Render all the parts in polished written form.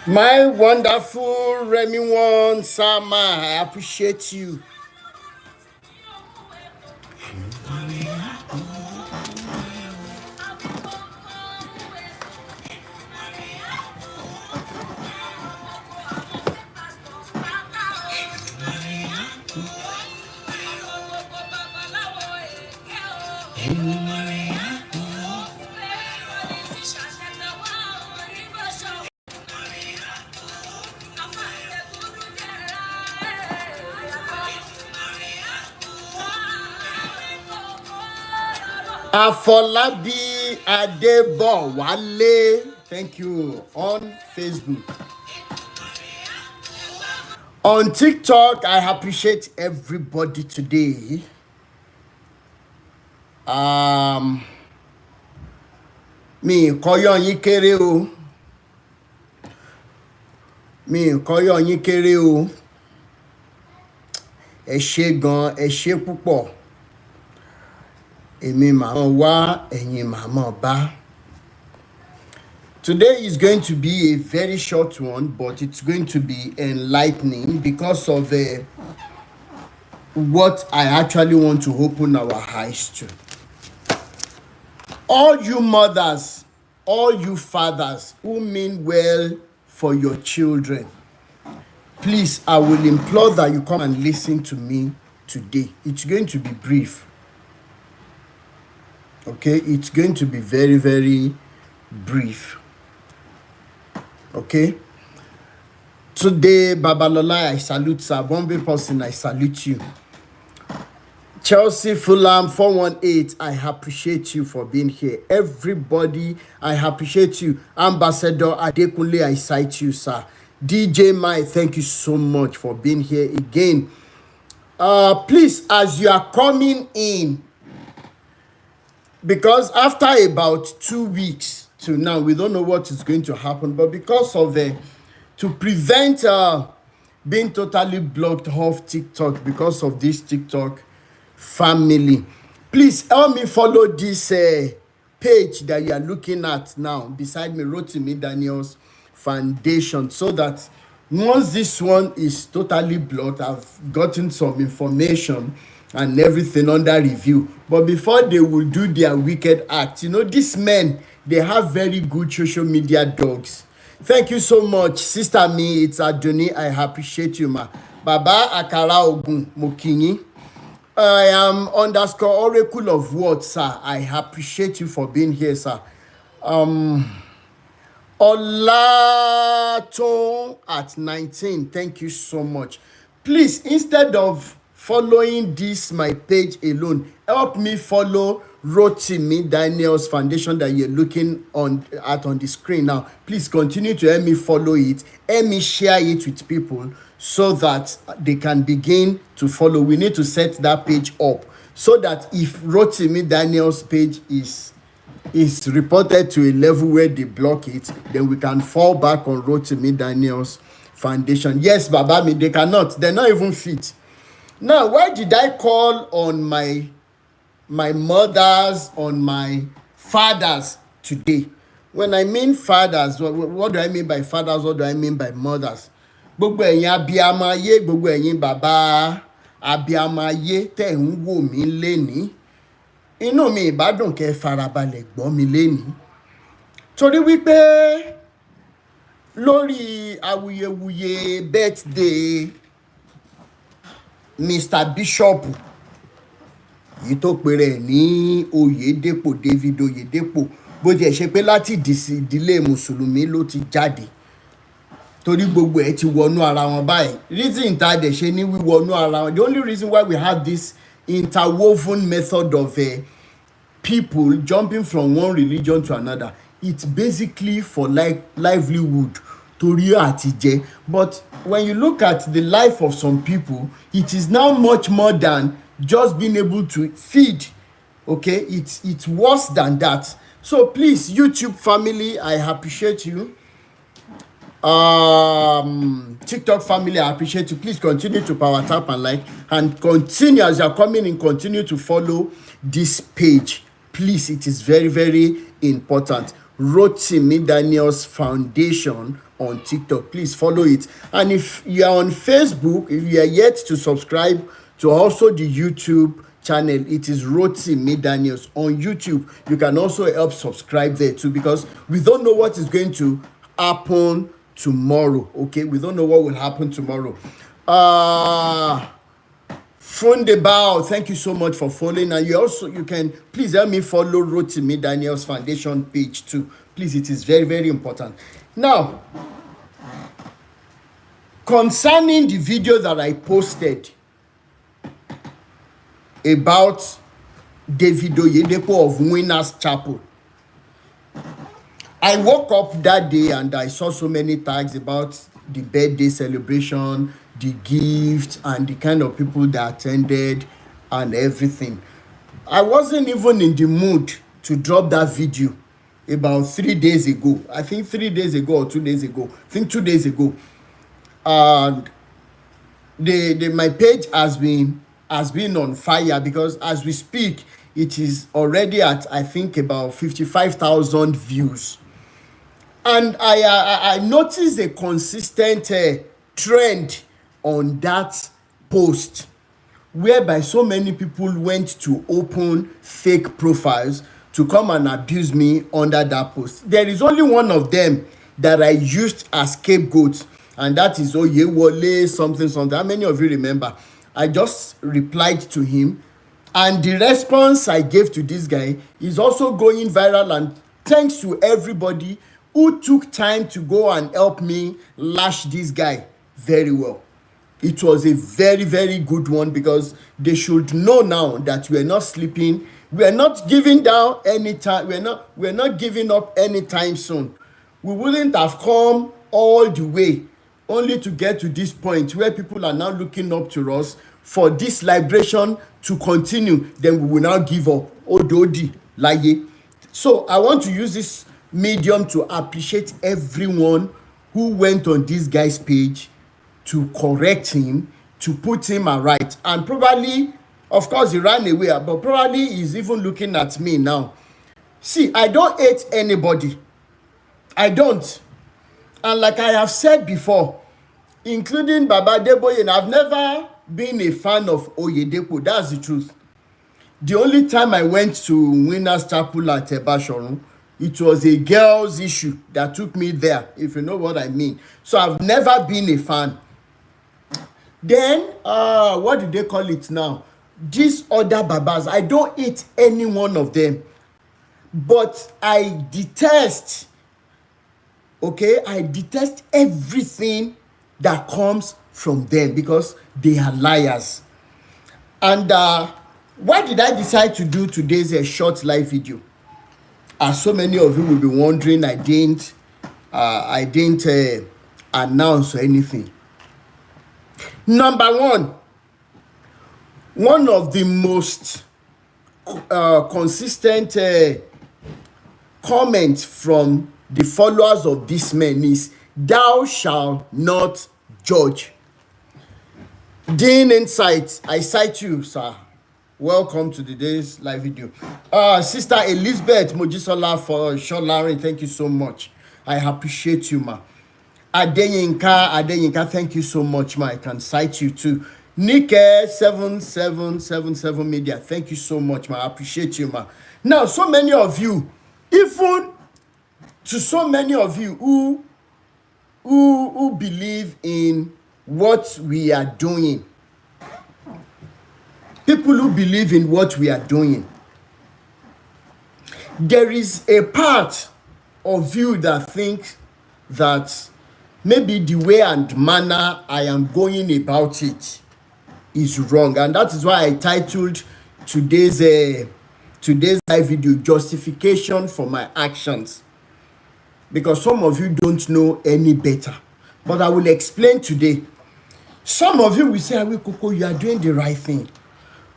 My wonderful Remy One Sama, I appreciate you. Afolabi Adebowale, thank you, on Facebook. On TikTok, I appreciate everybody today. Mi kọ́yọ̀ yín kéré o. Mi kọ́yọ̀ yín kéré o. Ẹ ṣé gan, ẹ ṣé púpọ̀. Èmi màmá wá, ẹ̀yin màmá bá. Today is going to be a very short one, but it's going to be enlightening because of what I actually want to open our eyes to. All you mothers, all you fathers who mean well for your children, please, I will implore that you come and listen to me today. It's going to be brief. Okay, it's going to be very, very brief. Okay, today, Babalola, I salute Sir Bombay person, I salute you. Chelsea Fulham 418, I appreciate you for being here. Everybody, I appreciate you. Ambassador Adekunle, I cite you, sir. DJ Mai, thank you so much for being here again. Please, as you are coming in, because after about 2 weeks to now, we don't know what is going to happen, but because of to prevent being totally blocked off TikTok because of this TikTok family, please help me follow this page that you are looking at now beside me, Rotimi Daniels Foundation, so that once this one is totally blocked, I've gotten some information and everything under review. But before they will do their wicked act, these men, they have very good social media dogs. Thank you so much, sister me. It's Adoni. I appreciate you, ma. Baba Akara Ogun Mokinyi. I am _ Oracle of Words, sir. I appreciate you for being here, sir. Olaton at 19. Thank you so much. Please, instead of following this my page alone, help me follow Rotimi Daniels Foundation that you're looking at on the screen now. Please continue to help me follow it, help me share it with people so that they can begin to follow. We need to set that page up so that if Rotimi Daniels page is reported to a level where they block it, then we can fall back on Rotimi Daniels Foundation. Yes, Baba, they cannot. They're not even fit. Now, why did I call on my mothers, on my fathers today? When I mean fathers, what do I mean by fathers? What do I mean by mothers? Gbogbo ẹ̀yin abiyamọ ayé, gbogbo ẹ̀yin bàbá abiyamọ ayé tẹ̀ ń wò mí lénìí. Inú mi ìbádùn kẹ́ farabalẹ̀ gbọ́ mi lénìí. Torí wípé lórí awuyewuye birthday Mr. Bishop yìí tó pèrè ní Oyedepo David Oyedepo, bó tiẹ̀ ṣe pé láti ìdílé mùsùlùmí ló ti jáde, torí gbogbo ẹ̀ ti wọnú ara wọn báyìí. Reason tá a dẹ̀ ṣe ní wíwọnú ara wọn, the only reason why we have this interwoven method of people jumping from one religion to another, it's basically for livelihood, torí àtijẹ. But when you look at the life of some people, it is now much more than just being able to feed. Okay, it's worse than that. So please, YouTube family, I appreciate you. TikTok family, I appreciate you. Please continue to power tap and like, and continue as you're coming in, continue to follow this page. Please, it is very, very important. Rotimi Daniels Foundation on TikTok. Please follow it. And if you are on Facebook, if you are yet to subscribe to also the YouTube channel, it is Rotimi Daniels on YouTube. You can also help subscribe there too, because we don't know what is going to happen tomorrow. Okay, we don't know what will happen tomorrow. Fundebao, thank you so much for following. And you can please help me follow Rotimi Daniels Foundation page too. Please, it is very, very important. Now, concerning the video that I posted about David Oyedepo of Winners Chapel, I woke up that day and I saw so many tags about the birthday celebration, the gift, and the kind of people that attended and everything. I wasn't even in the mood to drop that video about 3 days ago. I think 3 days ago or 2 days ago. I think 2 days ago. And my page has been on fire, because as we speak, it is already at, I think, about 55,000 views. And I noticed a consistent trend on that post, whereby so many people went to open fake profiles to come and abuse me under that post. There is only one of them that I used as scapegoat, and that is Oyewole something. How many of you remember? I just replied to him, and the response I gave to this guy is also going viral, and thanks to everybody who took time to go and help me lash this guy very well. It was a very, very good one, because they should know now that we are not sleeping. We are not giving down anytime. We are not giving up anytime soon. We wouldn't have come all the way only to get to this point where people are now looking up to us for this liberation to continue. Then we will now give up. Ododi laye. So I want to use this medium to appreciate everyone who went on this guy's page to correct him, to put him aright. And probably, of course, he ran away, but probably he's even looking at me now. See, I don't hate anybody. I don't. And like I have said before, including Baba Deboye, I've never been a fan of Oyedepo. That's the truth. The only time I went to Winners Chapel at Bashoru, it was a girl's issue that took me there, if you know what I mean. So I've never been a fan. Then, what do they call it now? These other babas, I don't hate any one of them. But I detest, okay? I detest everything that comes from them, because they are liars. And why did I decide to do today's short live video? As so many of you will be wondering, I didn't announce anything. Number one of the most consistent comments from the followers of this man is, "Thou shalt not judge." Dean Insight, I cite you, sir. Welcome to today's live video. Sister Elizabeth Mojisola for Sholari, thank you so much. I appreciate you, ma. Adeyinka, thank you so much, ma. I can cite you too. Nike 7777 Media, thank you so much, ma. I appreciate you, ma. Now, so many of you, even to so many of you who believe in what we are doing, people who believe in what we are doing, there is a part of you that thinks that maybe the way and manner I am going about it is wrong. And that is why I titled today's live video, "Justification for My Actions." Because some of you don't know any better. But I will explain today. Some of you will say, "Awi Koko, you are doing the right thing."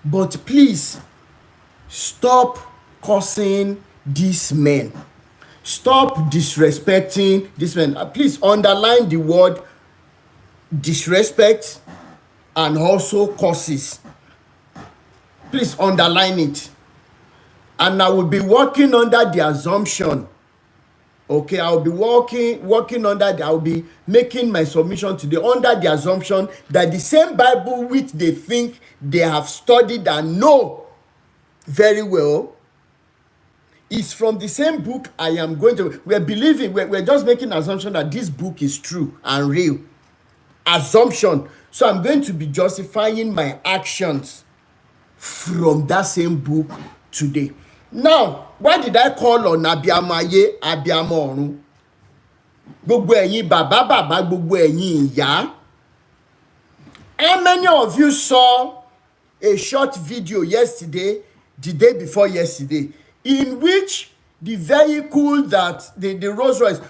But please, stop cursing these men. Stop disrespecting these men. Please underline the word disrespect and also curses. Please underline it. And I will be working under the assumption Okay, I'll be working I'll be making my submission today under the assumption that the same Bible which they think they have studied and know very well is from the same book. We're just making assumption that this book is true and real. Assumption. So I'm going to be justifying my actions from that same book today. Now, why did I call on Abiyamo Ayé, Abiyamo Ọ̀run? Gbogbo ẹ̀yin bàbá, gbogbo ẹ̀yin ìyá. How many of you saw a short video yesterday, the day before yesterday, in which the vehicle that the Rolls Royce,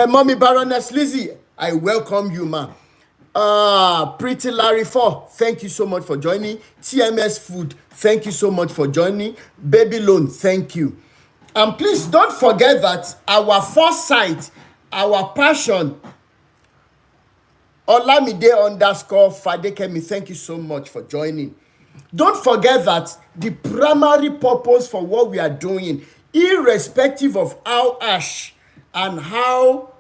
Mommy Baroness Lizzie, I welcome you, ma. Pretty Larry 4, thank you so much for joining. TMS Food, thank you so much for joining. Baby Loan, thank you. And please don't forget that our foresight, our passion, Olamide_Fadekemi, thank you so much for joining. Don't forget that the primary purpose for what we are doing, irrespective of how harsh and how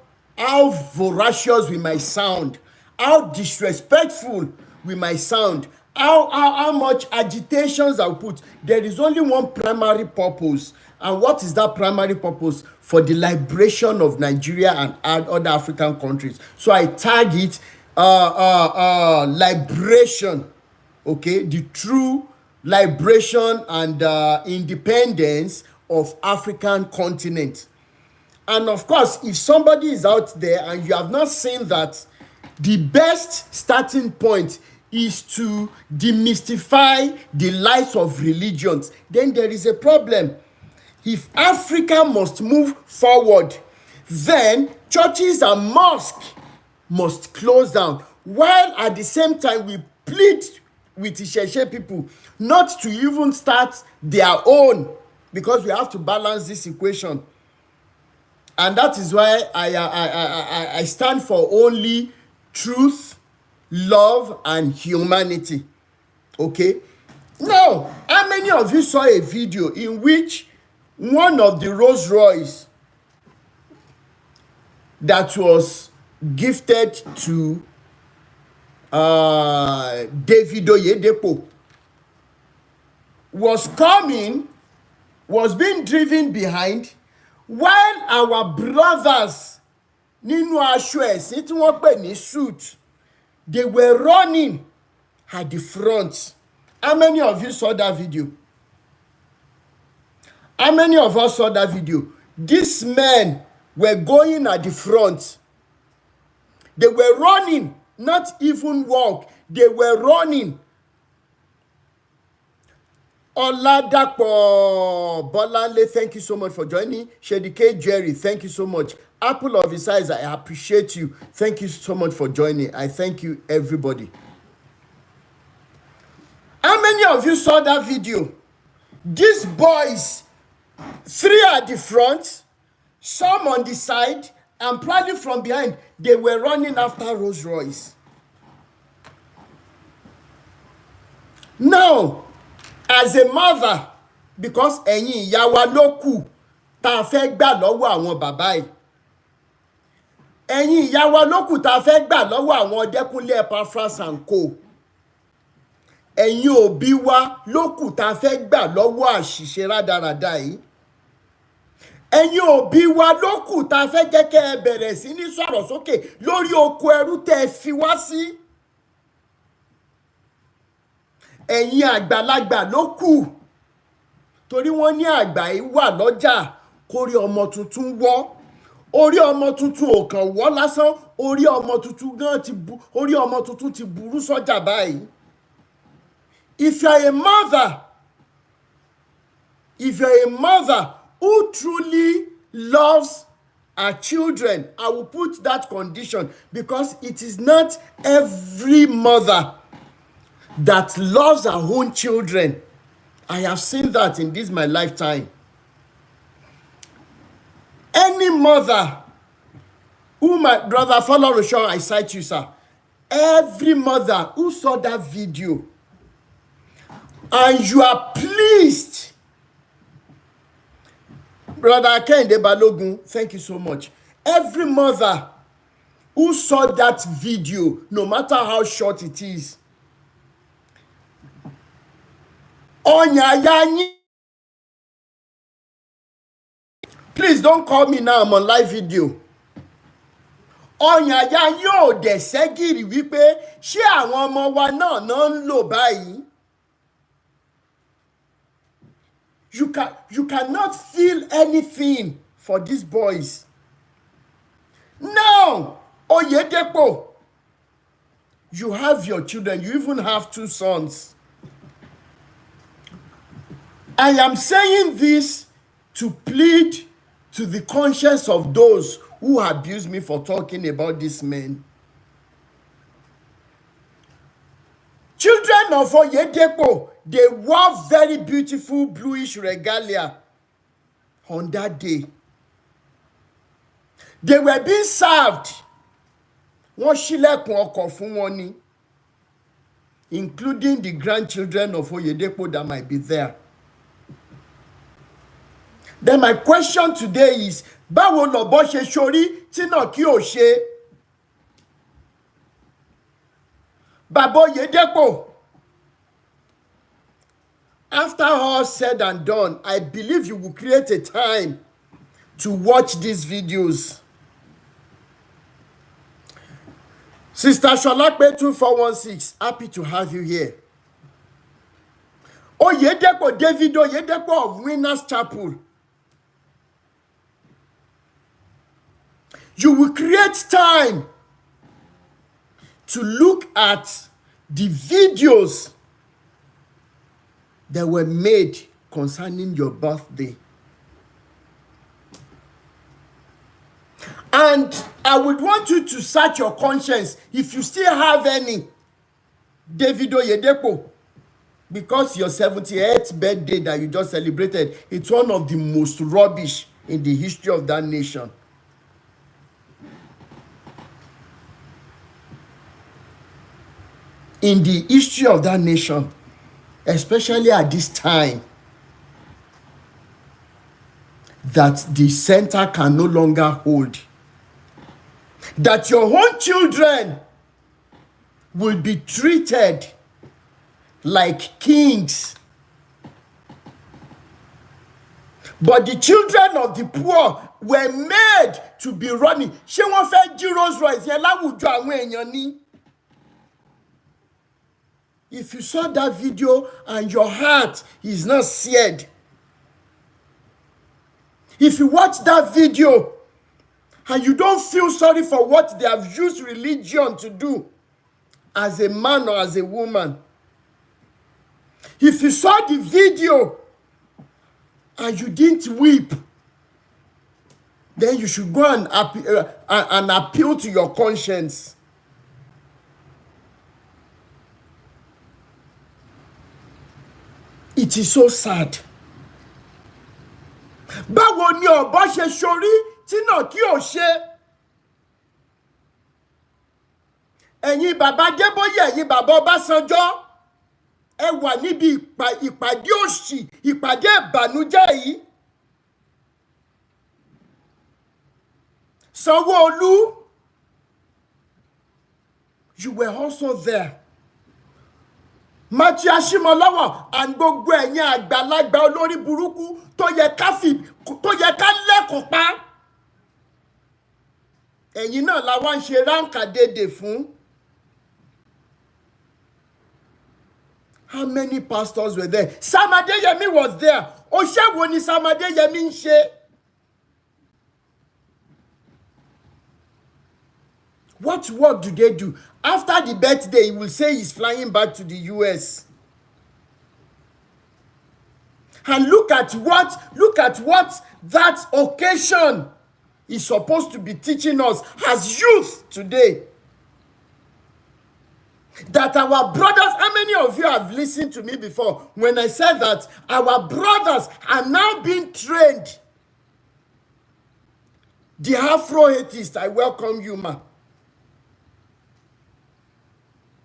voracious we might sound, how disrespectful we might sound, how much agitations I put, there is only one primary purpose. And what is that primary purpose? For the liberation of Nigeria and other African countries. So I tag it liberation. Okay, the true liberation and independence of African continent. And of course, if somebody is out there and you have not seen that, the best starting point is to demystify the lies of religions, then there is a problem. If Africa must move forward, then churches and mosques must close down, while at the same time we plead with Isheshe people not to even start their own, because we have to balance this equation. And that is why I stand for only truth, love, and humanity. Okay? Now, how many of you saw a video in which one of the Rolls Royce that was gifted to Davido Oyedepo was being driven behind, while our brothers nínú aṣọ ẹ̀sìn tí wọ́n pè ní suit, they were running at the front? How many of you saw that video? How many of us saw that video? These men were going at the front. They were running, not even walk. They were running. Oladapo Bolanle, thank you so much for joining. Shedike Jerry, thank you so much. Apple of his eyes, I appreciate you. Thank you so much for joining. I thank you, everybody. How many of you saw that video? These boys, 3 at the front, some on the side, and probably from behind, they were running after Rolls Royce. Now, as a mother, because ẹ̀yin ìyá wa ló kù tá a fẹ́ gbà lọ́wọ́ àwọn bàbá yìí, ẹ̀yin ìyá wa ló kù tá a fẹ́ gbà lọ́wọ́ àwọn Ọdẹ́kúnlé Epaphras and co, ẹ̀yin òbí wa ló kù tá a fẹ́ gbà lọ́wọ́ àṣìṣe rádaràda yìí, ẹ̀yin òbí wa ló kù tá a fẹ́ jẹ́ kẹ́ ẹ bẹ̀rẹ̀ sí ní sọ̀rọ̀ sókè lórí oko ẹrú tẹ́ ẹ fi wá sí. Ẹ̀yin àgbàlagbà ló kù, torí wọ́n ní àgbà yìí wà lọ́jà kórí ọmọ tuntun wọ́. Orí ọmọ tuntun ò kàn wọ́ lásán, orí ọmọ tuntun ti burú sọ́jà báyìí. If you're a mother who truly loves her children, I will put that condition, because it is not every mother that loves her own children. I have seen that in my lifetime. Any mother who, my brother Folorunso, I cite you, sir. Every mother who saw that video and you are pleased Brother Kende Balogun, thank you so much. Every mother who saw that video, no matter how short it is, please don't call me now, I'm on live video. Ọ̀yàyà yóò dẹ̀ ṣẹ́gìrì wípé ṣé àwọn ọmọ wa náà ń lò báyìí. You cannot feel anything for these boys. Now, Oyedepo, you have your children. You even have 2 sons. I am saying this to plead to the conscience of those who abuse me for talking about these men. Children of Oyedepo, they wore very beautiful bluish regalia on that day. They were being served. Wọ́n ṣílẹ̀kùn ọkọ̀ fún wọn ni, including the grandchildren of Oyedepo that might be there. Then my question today is, báwo lọ̀bọ ṣe ṣorí tí náà kí ò ṣe? Bàbá Oyedepo, after all said and done, I believe you will create a time to watch these videos. Sister Sholakpe 2416, happy to have you here. Oyedepo, David Oyedepo of Winners Chapel. You will create time to look at the videos that were made concerning your birthday. And I would want you to search your conscience if you still have any. David Oyedepo, because your 78th birthday that you just celebrated, it's one of the most rubbish in the history of that nation. In the history of that nation, especially at this time, that the center can no longer hold. That your own children will be treated like kings. But the children of the poor were made to be running. Ṣé wọ́n fẹ́ jí Rolls Royce yẹn láwùjọ àwọn èèyàn ni? If you saw that video and your heart is not seared, if you watch that video and you don't feel sorry for what they have used religion to do as a man or as a woman, if you saw the video and you didn't weep, then you should go and appeal to your conscience. It is so sad. Báwo ni ọ̀bọ ṣe ṣorí tí náà kí ò ṣe? Ẹ̀yin bàbá Débóyè, ẹ̀yin bàbá Ọbásanjọ́, ẹ wà níbi ìpàdé òṣì, ìpàdé ìbànújẹ́ yìí. Sanwó-Olú, you were also there. Matthew Ashimolowo and gbogbo ẹ̀yin àgbàlagbà olórí burúkú tó yẹ ká lẹ́kọ̀ọ́ pa. Ẹ̀yin náà la wá ń ṣe ránkà dédé fún. How many pastors were there? Sam Adeyemi was there. Oṣé wo ni Sam Adeyemi ń ṣe? What work do they do? After the birthday, he will say he's flying back to the US. And look at what that occasion is supposed to be teaching us as youth today. That our brothers, how many of you have listened to me before when I said that our brothers are now being trained? The Afro-atheist, I welcome you, ma.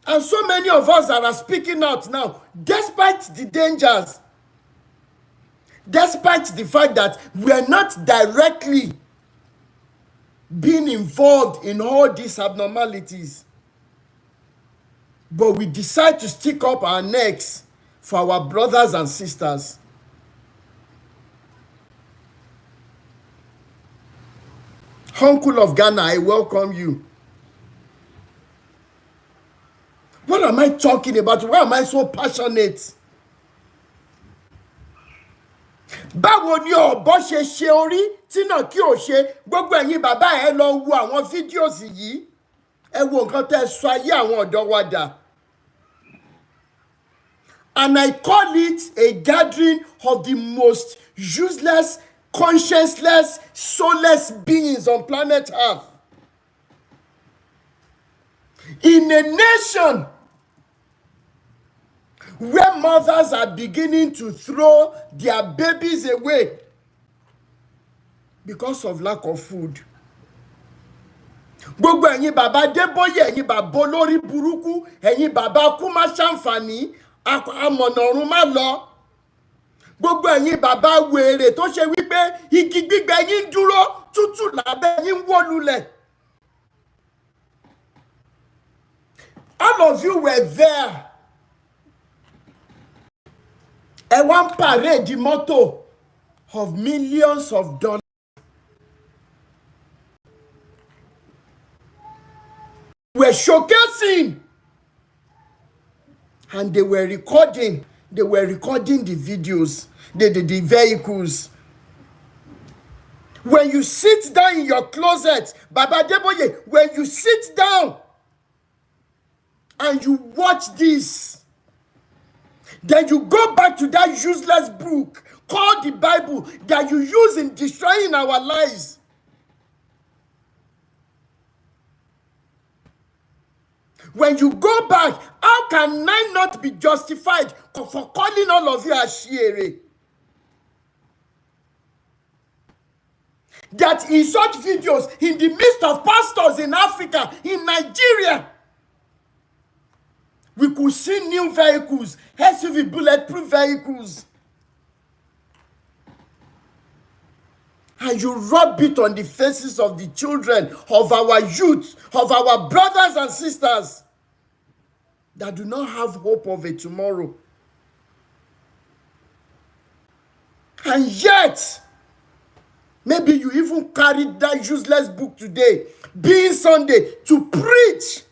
And so many of us that are speaking out now, despite the dangers, despite the fact that we are not directly being involved in all these abnormalities, but we decide to stick up our necks for our brothers and sisters. Uncle of Ghana, I welcome you. What am I talking about? Why am I so passionate? Báwo ni ọ̀bọ ṣe ṣe orí tí náà kí o ṣe? Gbogbo ẹ̀yin bàbá ẹ lọ wo àwọn fídíòsì yìí. Ẹ wo nǹkan tẹ́ sọ ayé àwọn ọ̀dọ́ wa dà. And I call it a gathering of the most useless, conscienceless, soulless beings on planet Earth. In a nation where mothers are beginning to throw their babies away because of lack of food. Gbogbo ẹ̀yin bàbá Débóyè, ẹ̀yin bàbá olórí burúkú, ẹ̀yin bàbá kú má ṣàǹfààní, amọ̀nà ọ̀run má lọ. Gbogbo ẹ̀yin bàbá wèrè tó ṣe wípé igi gbígbẹ yín dúró, tútù lábẹ́ yín wó lulẹ̀. All of you were there. Ẹ wá ń parade mọ́tò of millions of dollars. Were showcasing, and they were recording the videos, the vehicles. When you sit down in your closet, Baba Deboye, when you sit down and you watch this, then you go back to that useless book called the Bible that you use in destroying our lives. When you go back, how can I not be justified for calling all of you Ashiere? That in such videos, in the midst of pastors in Africa, in Nigeria, we could see new vehicles, SUV bulletproof vehicles. And you rub it on the faces of the children, of our youth, of our brothers and sisters that do not have hope of a tomorrow. And yet, maybe you even carried that useless book today, being Sunday, to preach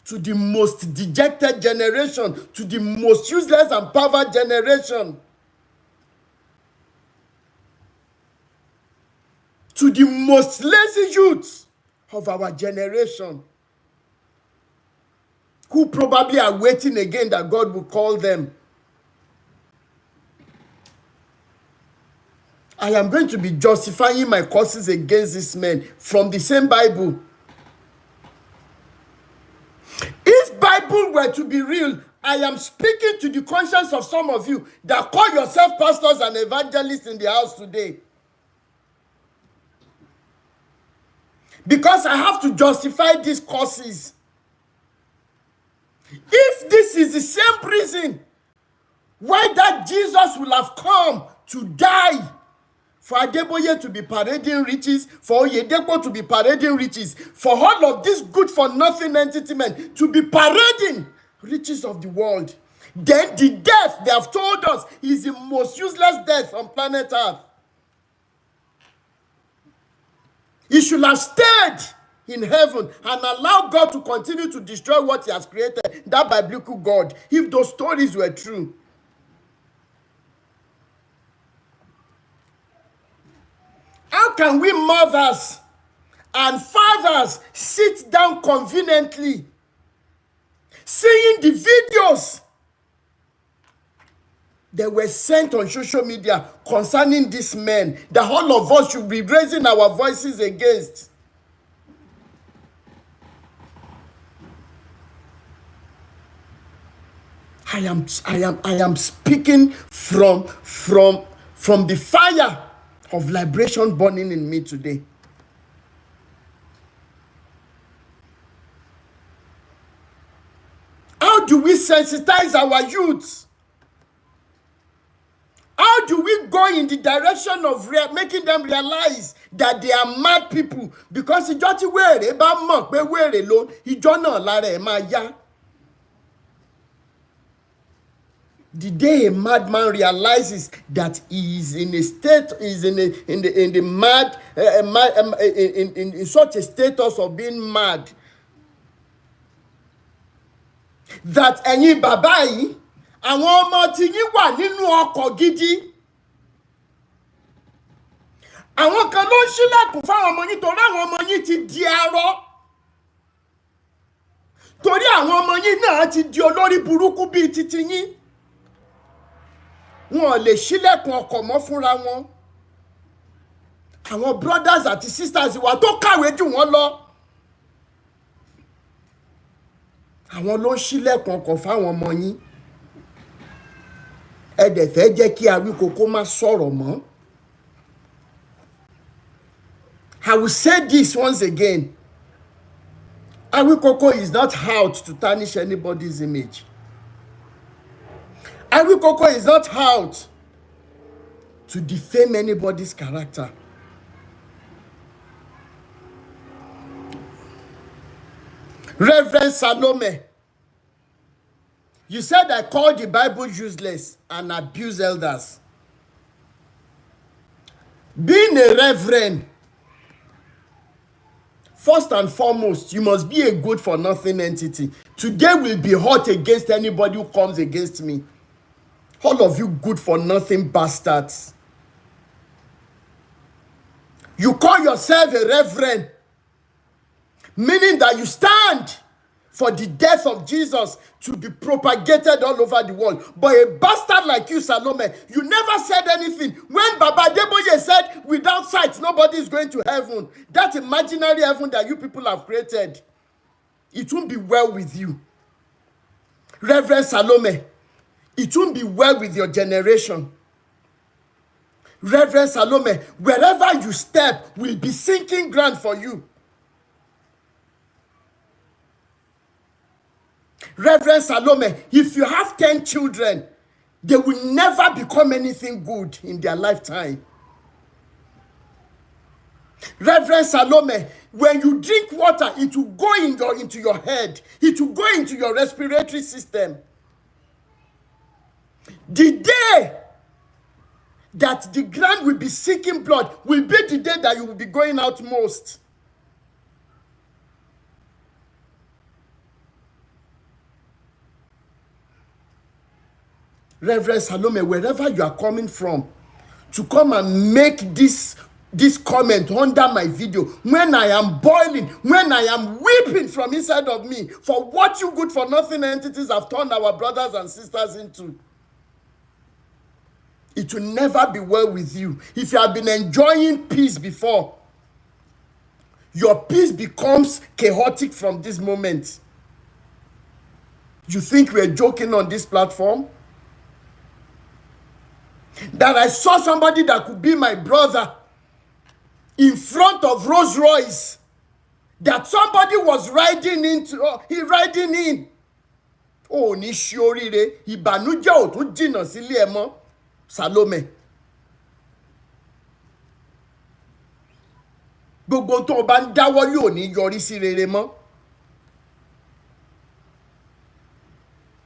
to the most dejected generation, to the most useless and perverted generation, to the most lazy youths of our generation, who probably are waiting again that God will call them. I am going to be justifying my causes against these men from the same Bible. If Bible were to be real, I am speaking to the conscience of some of you that call yourself pastors and evangelists in the house today. Because I have to justify these causes. If this is the same reason why that Jesus will have come to die, for Adeboye to be parading riches, for Oyedepo to be parading riches, for all of these good-for-nothing entity men to be parading riches of the world, then the death they have told us is the most useless death on planet Earth. He should have stayed in heaven and allow God to continue to destroy what he has created, that biblical God, if those stories were true. How can we mothers and fathers sit down conveniently, seeing the videos that were sent on social media concerning these men that all of us should be raising our voices against? I am speaking from the fire of liberation burning in me today. How do we sensitize our youth? do we go in the direction of making them realize that they are mad people? Because ìjọ tí wèrè bá mọ̀ pé wèrè ló, ìjọ náà lára ẹ̀ máa yá. The day a madman realizes that he is in a state, is in the mad, in such a status of being mad, that ẹ̀yin bàbá yìí, àwọn ọmọ tí yín wà nínú ọkọ̀ gidi. Àwọn kan ló ń ṣílẹ̀kùn fáwọn ọmọ yín torí àwọn ọmọ yín ti di arọ. Torí àwọn ọmọ yín náà ti di olórí burúkú bíi titi yín. Wọn lè ṣílẹ̀kùn ọkọ̀ mọ́ fúnra wọn. Àwọn brothers àti sisters wa tó kàwé jù wọ́n lọ. Àwọn ló ń ṣílẹ̀kùn ọkọ̀ fáwọn ọmọ yín. Ẹ dẹ̀ fẹ́ jẹ́ kí Awíkókó má sọ̀rọ̀ mọ́. I will say this once again. Awíkókó is not out to tarnish anybody's image. Awíkókó is not out to defame anybody's character. Reverend Salome, you said I called the Bible useless and abuse elders. Being a reverend, first and foremost, you must be a good-for-nothing entity. Today will be hot against anybody who comes against me. All of you good-for-nothing bastards. You call yourself a reverend, meaning that you stand for the death of Jesus to be propagated all over the world. But a bastard like you, Salome, you never said anything. When Baba Deboye said, without sight, nobody is going to heaven, that imaginary heaven that you people have created, it won't be well with you. Reverend Salome, it won't be well with your generation. Reverend Salome, wherever you step will be sinking ground for you. Reverend Salome, if you have 10 children, they will never become anything good in their lifetime. Reverend Salome, when you drink water, it will go into your head. It will go into your respiratory system. The day that the ground will be seeking blood will be the day that you will be going out most. Reverend Salome, wherever you are coming from, to come and make this comment under my video, when I am boiling, when I am weeping from inside of me for what you good-for-nothing entities have turned our brothers and sisters into, it will never be well with you. If you have been enjoying peace before, your peace becomes chaotic from this moment. You think we're joking on this platform? That I saw somebody that could be my brother in front of Rolls Royce, that somebody was riding in. Oh, ní ṣoríire, ìbànújẹ́ ò tún jìnnà sílé ẹ mọ́, Salome. Gbogbo tó bá ń dáwọ́ yóò ní yọrí sí rere mọ́.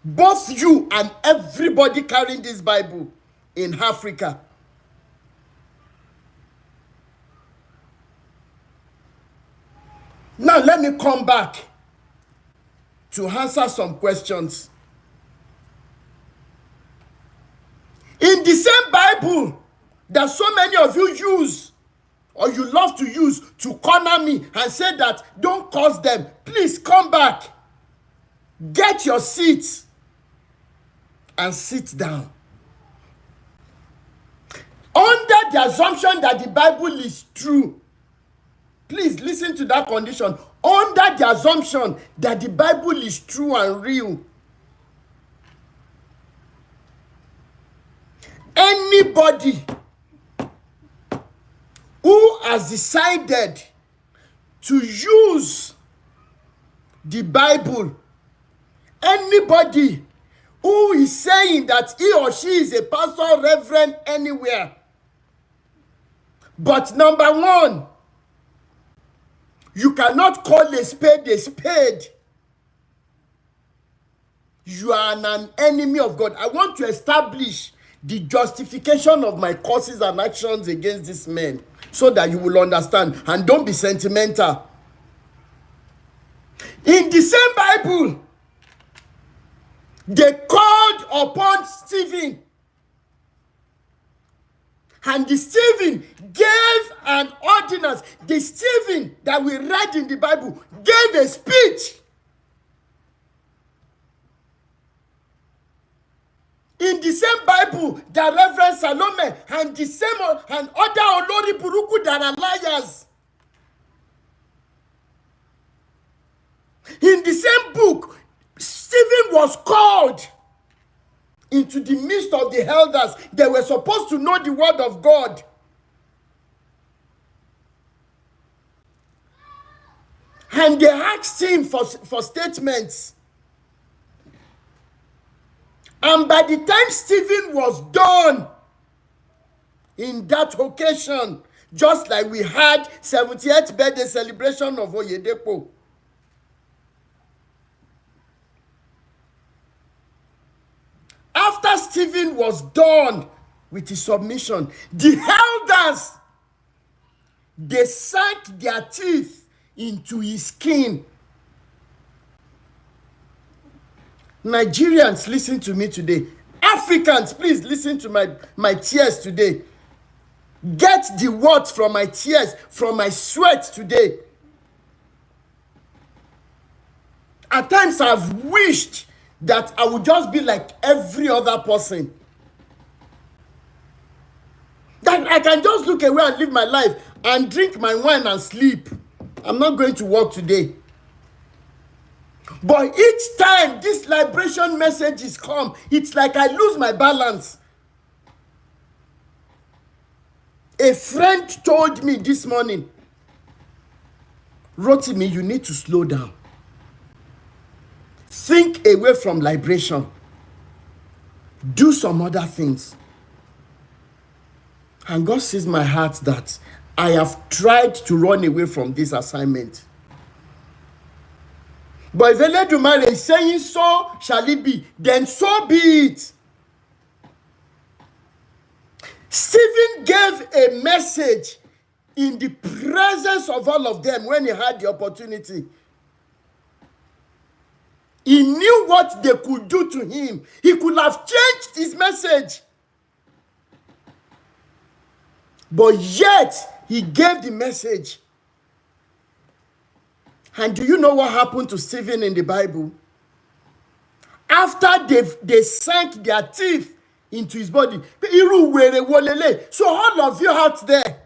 Both you and everybody carrying this Bible in Africa. Now let me come back to answer some questions. In the same Bible that so many of you use, or you love to use to corner me and say that don't curse them, please come back. Get your seat and sit down. Under the assumption that the Bible is true, please listen to that condition. Under the assumption that the Bible is true and real, anybody who has decided to use the Bible, anybody who is saying that he or she is a pastor, reverend, anywhere. But number one, you cannot call a spade a spade. You are an enemy of God. I want to establish the justification of my causes and actions against this man so that you will understand, and don't be sentimental. In the same Bible, they called upon Stephen, and the Stephen gave an ordinance. The Stephen that we read in the Bible gave a speech. In the same Bible, the Reverend Salome and the same and other Olori Buruku that are liars. In the same book, Stephen was called into the midst of the elders. They were supposed to know the word of God. And they asked him for statements. And by the time Stephen was done in that occasion, just like we had 78th birthday celebration of Oyedepo, after Stephen was done with his submission, the elders, they sank their teeth into his skin. Nigerians, listen to me today. Africans, please listen to my tears today. Get the words from my tears, from my sweat today. At times I've wished that I would just be like every other person. That I can just look away and live my life and drink my wine and sleep. I'm not going to work today. But each time this liberation messages come, it's like I lose my balance. A friend told me this morning, Rotimi, you need to slow down. Think away from liberation. Do some other things. And God sees my heart that I have tried to run away from this assignment. But if Eledumare is saying so shall it be, then so be it. Stephen gave a message in the presence of all of them when he had the opportunity. He knew what they could do to him. He could have changed his message. But yet, he gave the message. And do you know what happened to Stephen in the Bible? After they sank their teeth into his body. So all of you out there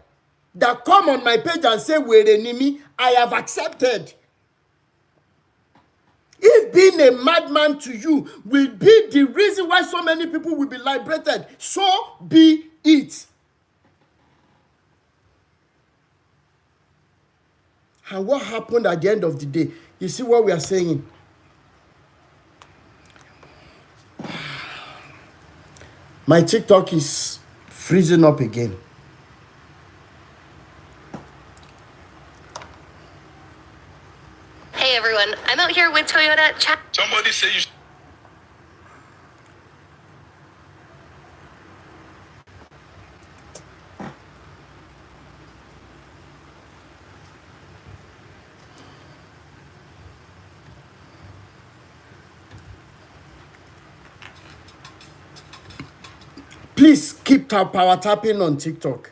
that come on my page and say, "Were nimi," I have accepted. If being a madman to you will be the reason why so many people will be liberated, so be it. And what happened at the end of the day? You see what we are saying? My TikTok is freezing up again. Hey everyone, I'm out here with Toyota. Somebody say you. Please keep power tapping on TikTok.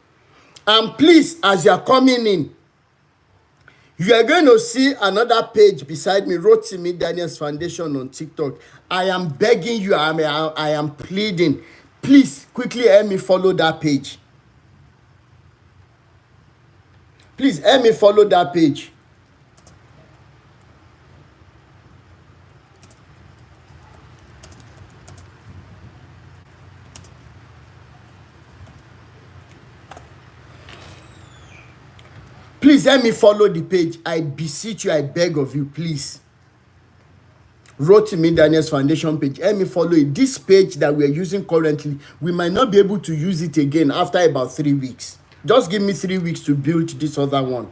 And please, as you are coming in, you are going to see another page beside me, Rotimi Daniels Foundation on TikTok. I am begging you, I am pleading. Please, quickly help me follow that page. Please, help me follow that page. Please help me follow the page. I beseech you, I beg of you, please. Rotimi Daniels Foundation page. Let me follow it. This page that we are using currently, we might not be able to use it again after about 3 weeks. Just give me 3 weeks to build this other one.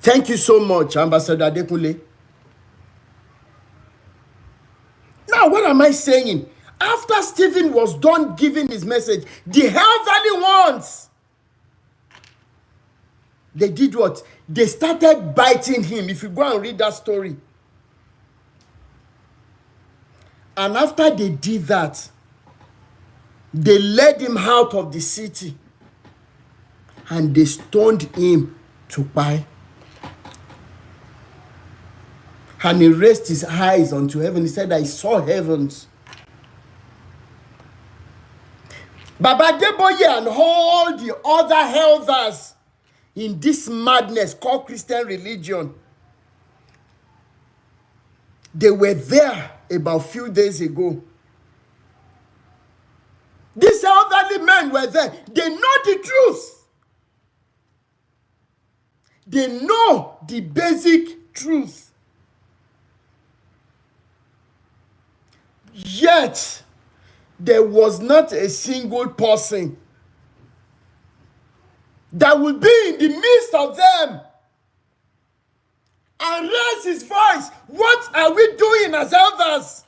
Thank you so much, Ambassador Adekunle. Now, what am I saying? After Stephen was done giving his message, the elderly ones, they did what? They started biting him. If you go and read that story. And after they did that, they led him out of the city and they stoned him to die. And he raised his eyes unto heaven. He said, I saw heavens. Baba Deboye and all the other elders in this madness called Christian religion, they were there about a few days ago. These elderly men were there. They know the truth. They know the basic truth. Yet, there was not a single person that will be in the midst of them and raise his voice. What are we doing as elders?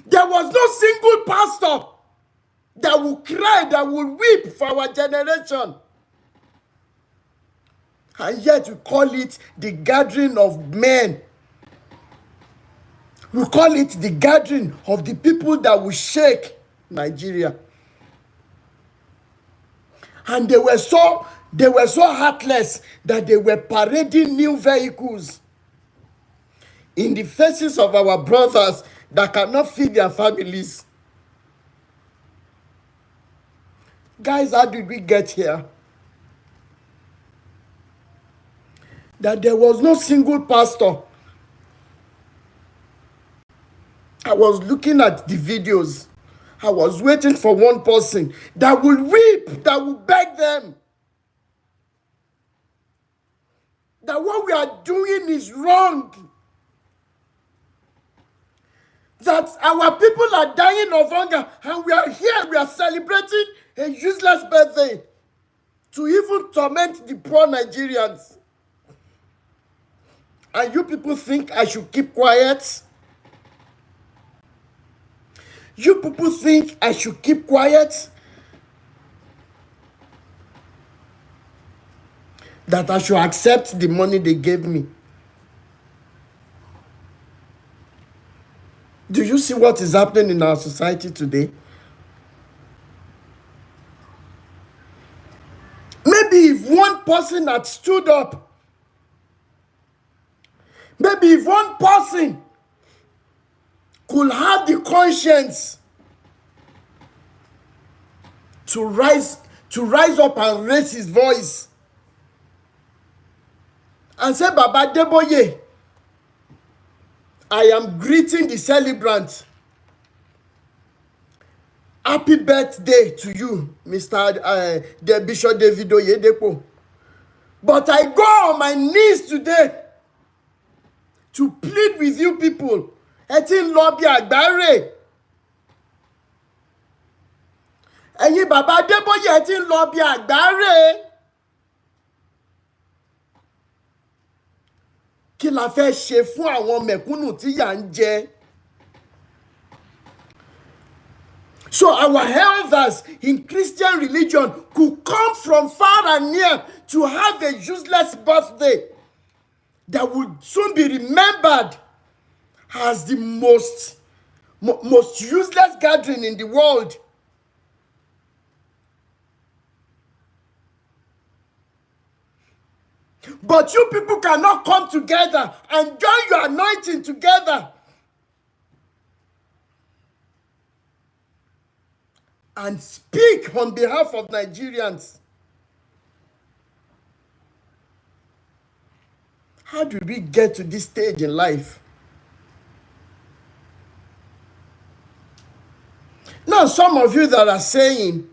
There was no single pastor that will cry, that will weep for our generation. And yet we call it the gathering of men. We call it the gathering of the people that will shake Nigeria. And they were so heartless that they were parading new vehicles in the faces of our brothers that cannot feed their families. Guys, how did we get here? That there was no single pastor. I was looking at the videos. I was waiting for one person that will weep, that will beg them that what we are doing is wrong. That our people are dying of hunger and we are here, we are celebrating a useless birthday to even torment the poor Nigerians. And you people think I should keep quiet? You people think I should keep quiet? That I should accept the money they gave me? Do you see what is happening in our society today? Maybe if one person had stood up, maybe if one person could have the conscience to rise up and raise his voice and say, Baba Deboye, I am greeting the celebrant. Happy birthday to you, Mr. Bishop David Oyedepo. But I go on my knees today to plead with you people. Etin lobby agbare. Ẹ̀yin Baba Deboye etin lobby agbare. Kí la fẹ́ ṣe fún àwọn mẹ̀kúnnù tí yà ń jẹ? So our elders in Christian religion could come from far and near to have a useless birthday that would soon be remembered as the most useless gathering in the world. But you people cannot come together and join your anointing together and speak on behalf of Nigerians. How do we get to this stage in life? Now, some of you that are saying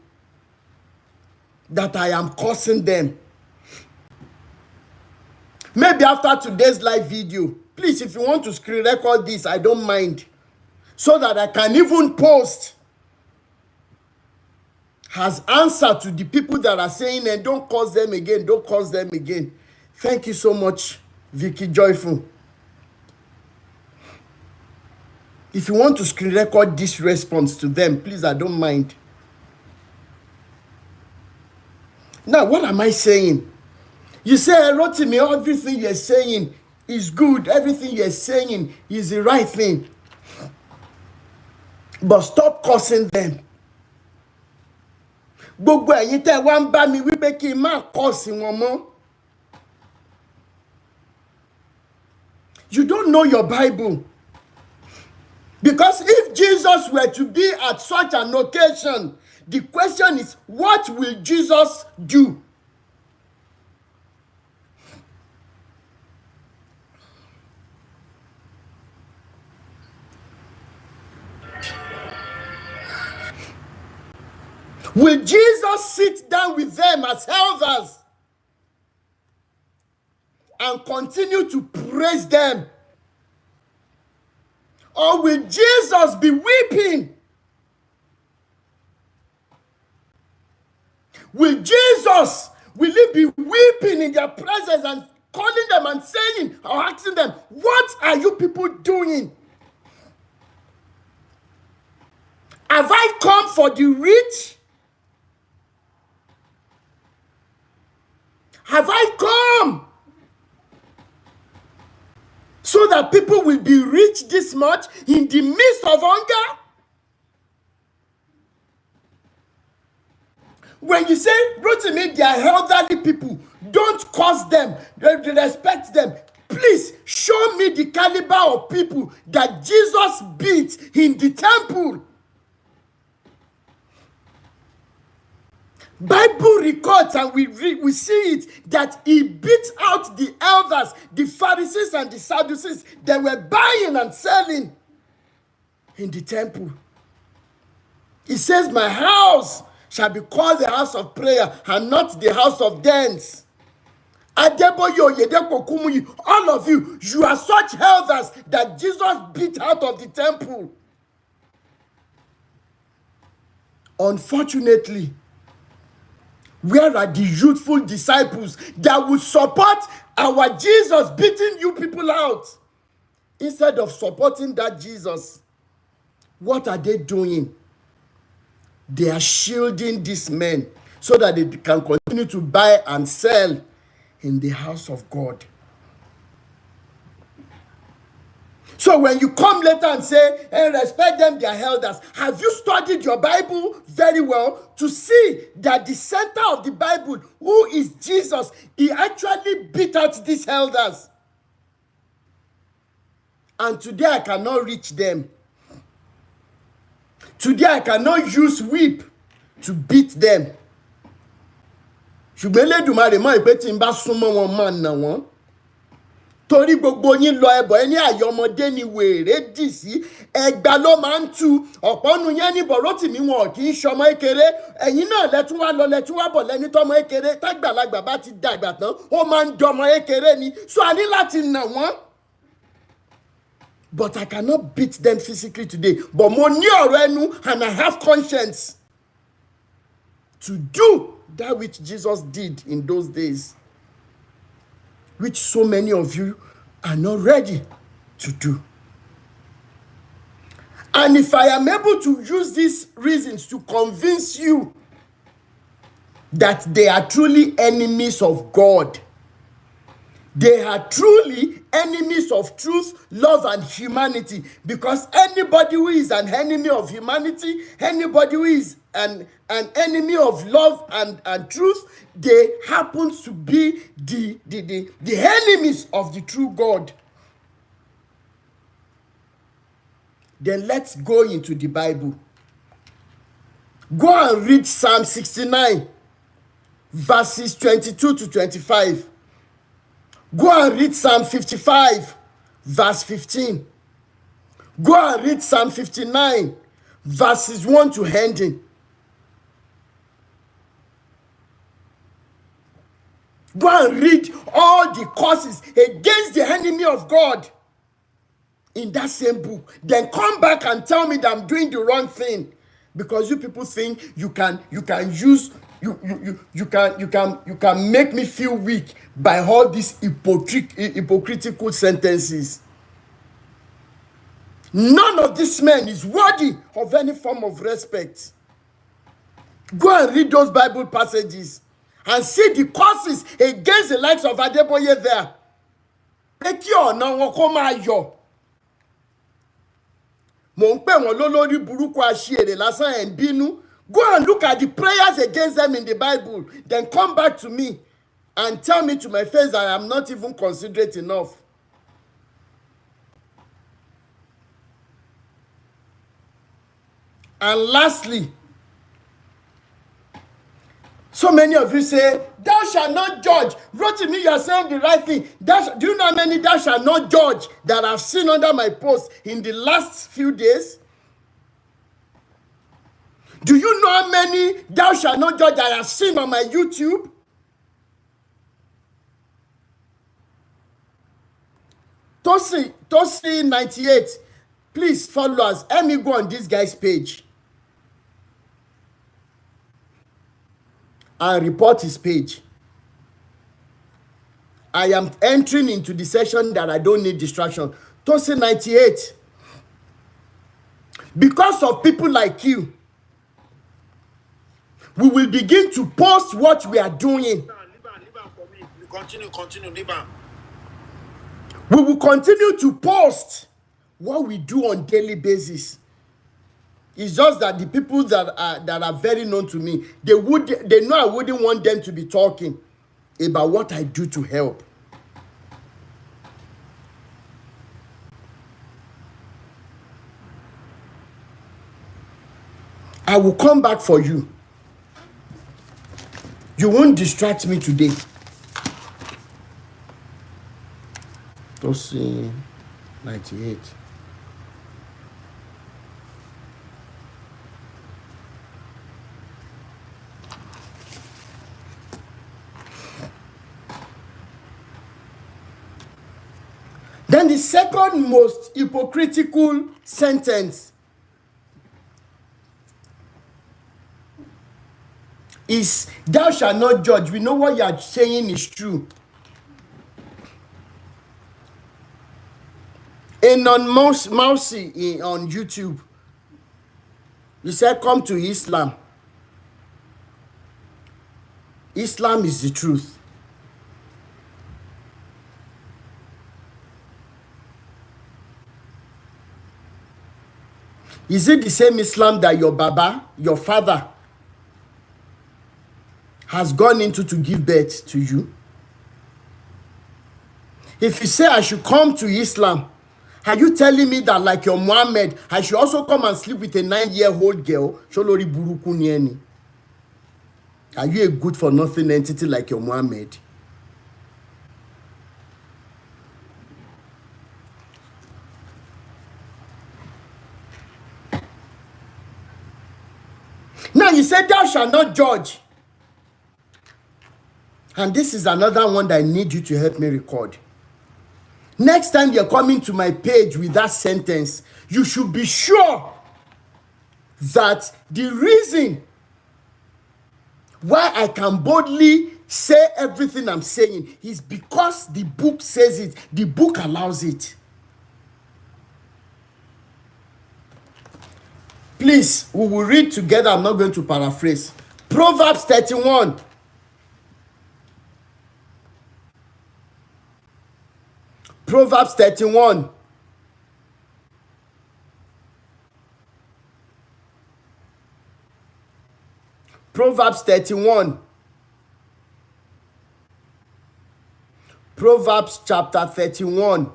that I am cursing them Maybe after today's live video, please, if you want to screen record this, I don't mind, so that I can even post as answer to the people that are saying, and don't curse them again, don't curse them again. Thank you so much, Vicky Joyful. If you want to screen record this response to them, please, I don't mind. Now, what am I saying? You say, Rotimi, everything you're saying is good. Everything you're saying is the right thing. But stop cursing them. Gbogbo ẹ̀yin tẹ́ wá ń bá mi wípé kí n má curse wọn mọ́. You don't know your Bible. Because if Jesus were to be at such an occasion, the question is, what will Jesus do? Will Jesus sit down with them as elders and continue to praise them? Or will Jesus be weeping? Will he be weeping in their presence and calling them and saying or asking them, what are you people doing? Have I come for the rich? Have I come so that people will be rich this much in the midst of hunger? When you say, Rotimi, they are elderly people, don't curse them, respect them. Please show me the caliber of people that Jesus beat in the temple. Bible records, and we see it, that he beat out the elders, the Pharisees and the Sadducees. They were buying and selling in the temple. He says, my house shall be called the house of prayer and not the house of dance. Adeboyo, Yedeko Kumuyi, all of you, you are such elders that Jesus beat out of the temple. Unfortunately, where are the youthful disciples that would support our Jesus beating you people out? Instead of supporting that Jesus, what are they doing? They are shielding these men so that they can continue to buy and sell in the house of God. So when you come later and say, hey, respect them, they are elders, have you studied your Bible very well to see that the center of the Bible, who is Jesus, he actually beat out these elders? And today I cannot reach them. Today I cannot use whip to beat them. Ṣùgbọ́n Elédùmarè mọ̀ pé tí n bá súnmọ́ wọn máa nà wọ́n. Torí gbogbo yín lọ ẹbọ ẹni àyọmọdé ni wèrè dì sí, ẹgbà ló máa ń tu ọ̀pọ̀ nu yẹn níbọ̀ Rótìmí wọn kì í ṣọmọ ékeré, ẹ̀yin náà lẹ́tún wá lọ lẹ́tún wá bọ̀ lẹ́ni tọ́mọ ékeré tágbàlagbà bá ti dàgbà tán ó máa ń dọmọ ékeré ni, so a ní láti nà wọ́n. But I cannot beat them physically today, but mo ní ọ̀rọ̀ ẹnu and I have conscience to do that which Jesus did in those days, which so many of you are not ready to do. And if I am able to use these reasons to convince you that they are truly enemies of God, they are truly enemies of truth, love, and humanity, because anybody who is an enemy of humanity, anybody who is an enemy of love and truth, they happen to be the enemies of the true God. Then let's go into the Bible. Go and read Psalm 69, verses 22 to 25. Go and read Psalm 55, verse 15. Go and read Psalm 59, verses 1 to ending. Go and read all the curses against the enemy of God in that same book. Then come back and tell me that I'm doing the wrong thing. Because you people think you can make me feel weak by all these hypocritical sentences. None of these men is worthy of any form of respect. Go and read those Bible passages and see the curses against the likes of Adeboye there. Eki ọ̀nà wọn kó máa yọ̀. Mo ń pè wọ́n lólórí burúkú aṣièrè lásán ẹ̀ ń bínú. Go and look at the prayers against them in the Bible. Then come back to me and tell me to my face that I am not even considerate enough. And lastly, so many of you say, thou shalt not judge. Rotimi, you are saying the right thing. Do you know how many thou shalt not judge that I've seen under my post in the last few days? Do you know how many thou shalt not judge that I have seen on my YouTube? Tosi 98, please follow us. Let me go on this guy's page and report his page. I am entering into the section that I don't need distraction. Tosi 98. Because of people like you, we will begin to post what we are doing. Leave am for me. Continue, leave am. We will continue to post what we do on daily basis. It's just that the people that are very known to me, they know I wouldn't want them to be talking about what I do to help. I will come back for you. You won't distract me today. Let's see, 98. Then the second most hypocritical sentence is, thou shalt not judge. We know what you are saying is true. And on Mousy on YouTube, you said, come to Islam. Islam is the truth. Is it the same Islam that your Baba, your father, has gone into to give birth to you? If you say I should come to Islam, are you telling me that, like your Muhammad, I should also come and sleep with a 9-year-old girl? Sholori buruku nieni. Are you a good for nothing entity like your Muhammad? Now you said thou shalt not judge. And this is another one that I need you to help me record. Next time you're coming to my page with that sentence, you should be sure that the reason why I can boldly say everything I'm saying is because the book says it. The book allows it. Please, we will read together. I'm not going to paraphrase. Proverbs 31. Proverbs 31. Proverbs 31. Proverbs chapter 31.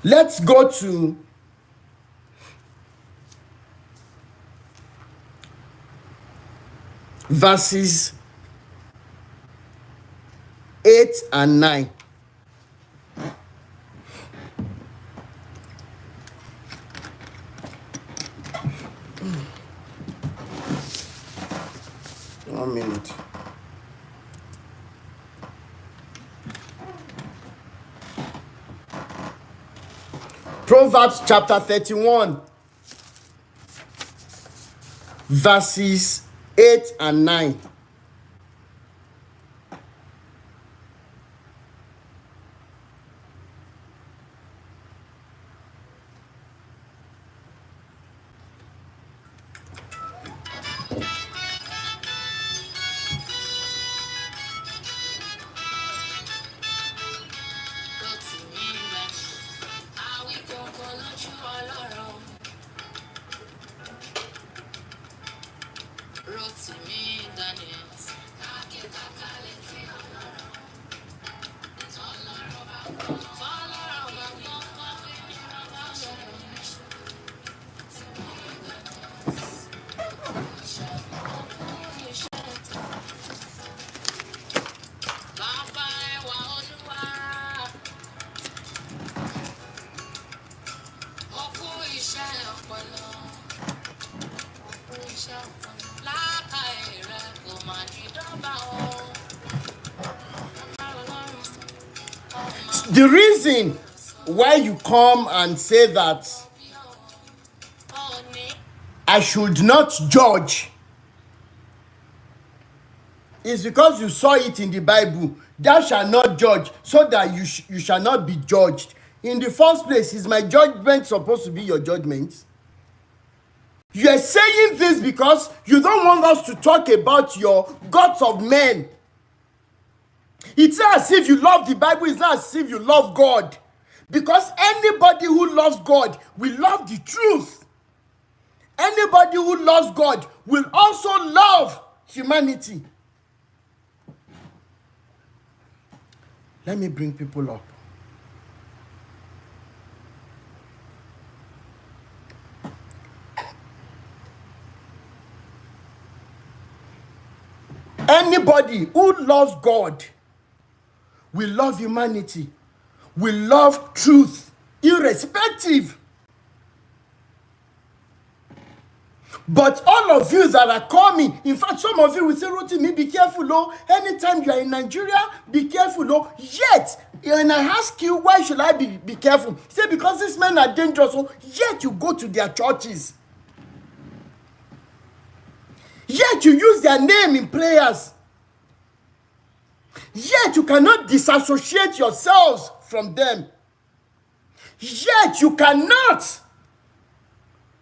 Let's go to verses 8 and 9. One minute. Proverbs chapter 31, verses 8 and 9. The reason why you come and say that I should not judge is because you saw it in the Bible. Thou shalt not judge, so that you shall not be judged. In the first place, is my judgment supposed to be your judgment? You are saying this because you don't want us to talk about your gods of men. It's not as if you love the Bible, it's not as if you love God. Because anybody who loves God will love the truth. Anybody who loves God will also love humanity. Let me bring people up. Anybody who loves God will love humanity, will love truth, irrespective. But all of you that are coming, in fact, some of you will say, Rotimi, be careful, oh. Anytime you are in Nigeria, be careful, oh. Yet, when I ask you, why should I be careful? Say, because these men are dangerous, oh. Yet you go to their churches. Yet you use their name in prayers. Yet you cannot disassociate yourselves from them. Yet you cannot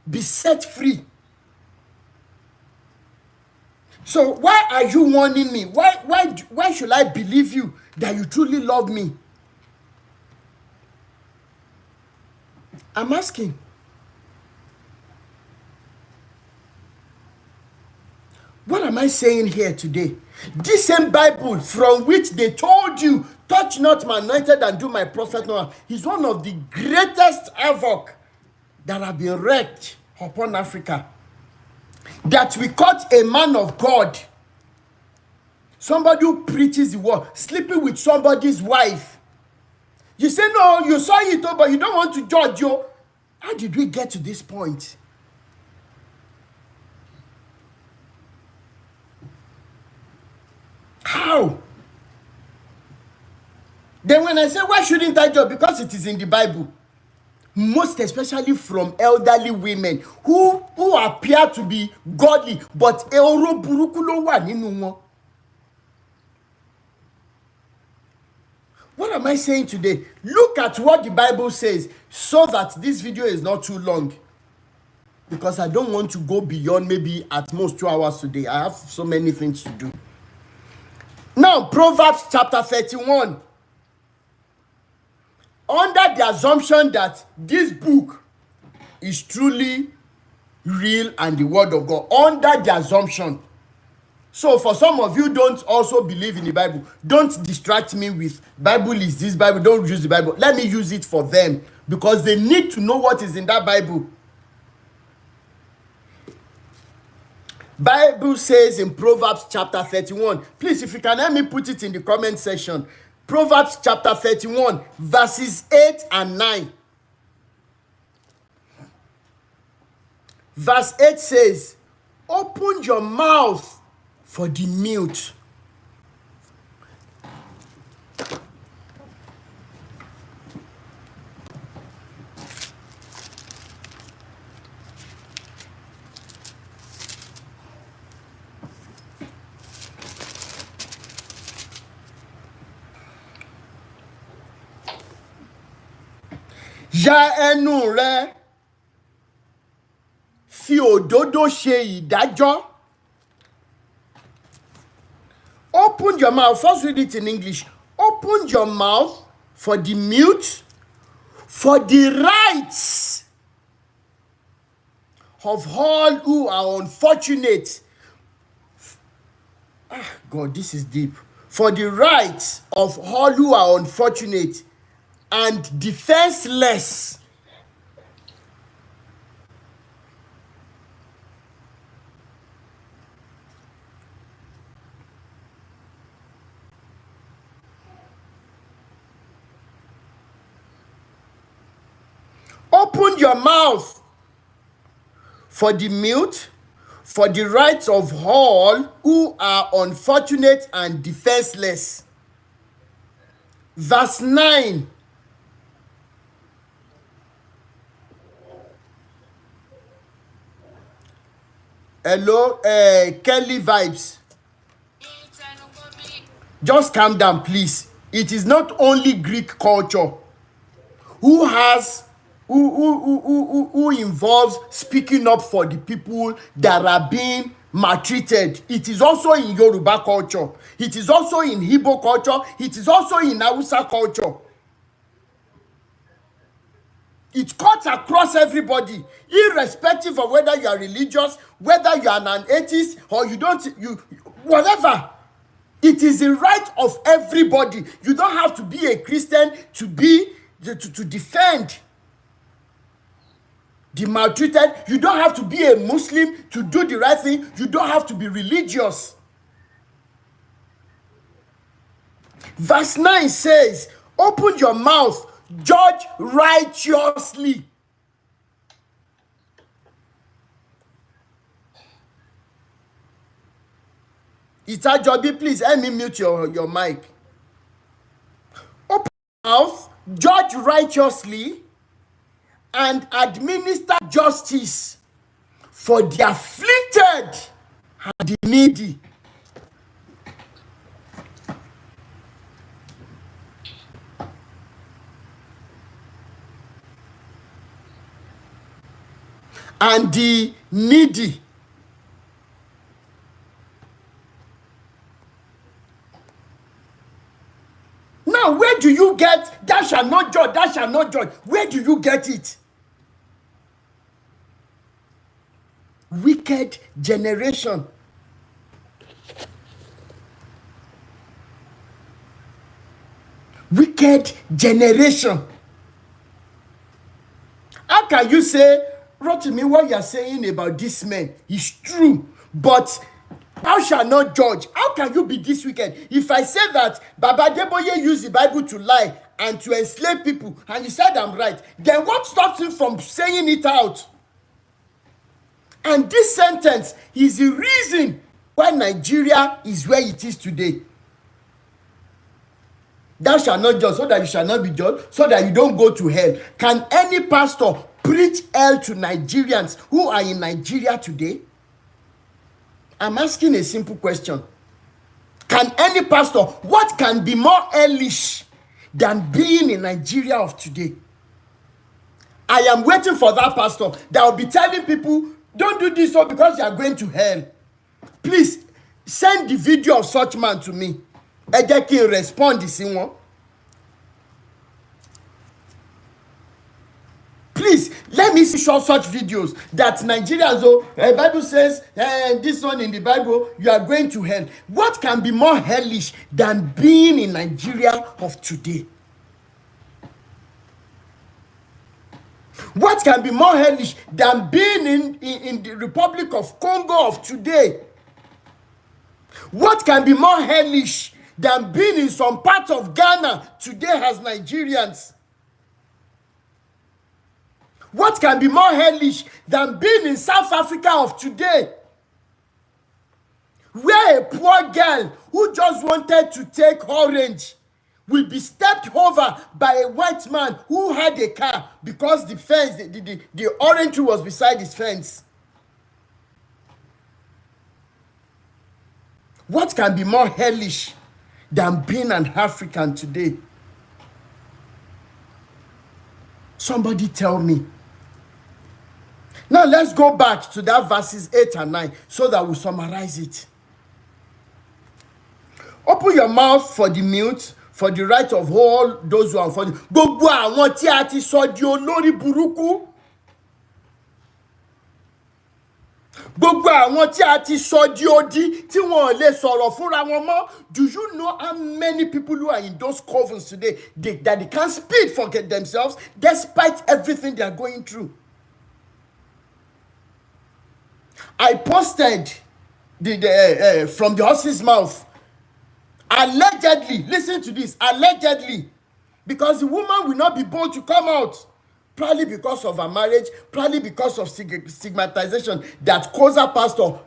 be set free. So why are you warning me? Why should I believe you that you truly love me? I'm asking. What am I saying here today? This same Bible from which they told you, touch not my anointed and do my prophet no harm, is one of the greatest havoc that have been wreaked upon Africa. That we caught a man of God, somebody who preaches the word, sleeping with somebody's wife. You say, no, you saw it, but you don't want to judge you. How did we get to this point? How? Then when I say, why shouldn't I judge? Because it is in the Bible. Most especially from elderly women who appear to be godly, but eoro buruku lo wà nínú wọn. What am I saying today? Look at what the Bible says so that this video is not too long. Because I don't want to go beyond maybe at most 2 hours today. I have so many things to do. Now, Proverbs chapter 31. Under the assumption that this book is truly real and the word of God. Under the assumption. So for some of you don't also believe in the Bible, don't distract me with Bible is this Bible, don't use the Bible. Let me use it for them because they need to know what is in that Bible. Bible says in Proverbs chapter 31. Please, if you can help me put it in the comment section. Proverbs chapter 31, verses 8 and 9. Verse 8 says, open your mouth for the mute. Ya ẹnu rẹ fi òdodo ṣe ìdájọ́. Open your mouth. First read it in English. Open your mouth for the mute, for the rights of all who are unfortunate. God, this is deep. For the rights of all who are unfortunate and defenseless. Open your mouth for the mute, for the rights of all who are unfortunate and defenseless. Verse 9. Hello, Kelly vibes. Just calm down, please. It is not only Greek culture who involves speaking up for the people that are being maltreated. It is also in Yoruba culture. It is also in Igbo culture. It is also in Hausa culture. It cuts across everybody, irrespective of whether you are religious, whether you are an atheist, or whatever. It is the right of everybody. You don't have to be a Christian to defend the maltreated. You don't have to be a Muslim to do the right thing. You don't have to be religious. Verse 9 says, open your mouth, judge righteously. Itajobi, please help me mute your mic. Open your mouth, judge righteously, and administer justice for the afflicted and the needy. And the needy. Now, where do you get thou shalt not judge, thou shalt not judge? Where do you get it? Wicked generation. Wicked generation. How can you say, Rotimi, what you are saying about this man is true, but thou shalt not judge? How can you be this wicked? If I say that Baba Deboye used the Bible to lie and to enslave people, and he said I'm right, then what stops him from saying it out? And this sentence is the reason why Nigeria is where it is today. Thou shalt not judge, so that you shall not be judged, so that you don't go to hell. Can any pastor preach hell to Nigerians who are in Nigeria today? I'm asking a simple question. Can any pastor, what can be more hellish than being in Nigeria of today? I am waiting for that pastor that will be telling people, don't do this because you are going to hell. Please, send the video of such man to me. Ẹ jẹ́ kí n respond sí wọn. Please, let me see such videos that Nigerians, the Bible says, this one in the Bible, you are going to hell. What can be more hellish than being in Nigeria of today? What can be more hellish than being in the Republic of Congo of today? What can be more hellish than being in some part of Ghana today as Nigerians? What can be more hellish than being in South Africa of today, where a poor girl who just wanted to take orange will be stepped over by a white man who had a car because the fence, the orange tree was beside his fence? What can be more hellish than being an African today? Somebody tell me. Now let's go back to that verses 8 and 9 so that we summarize it. Open your mouth for the mute, for the right of all those who are for the. Gbogbo àwọn tí a ti sọ di olórí burúkú. Gbogbo àwọn tí a ti sọ di odi tí wọn ò lè sọ̀rọ̀ fúnra wọn mọ́. Do you know how many people who are in those covens today that they can't speak for themselves despite everything they are going through? I posted from the horse's mouth. Allegedly, listen to this, allegedly, because the woman will not be bold to come out, probably because of her marriage, probably because of stigmatization that Koza pastor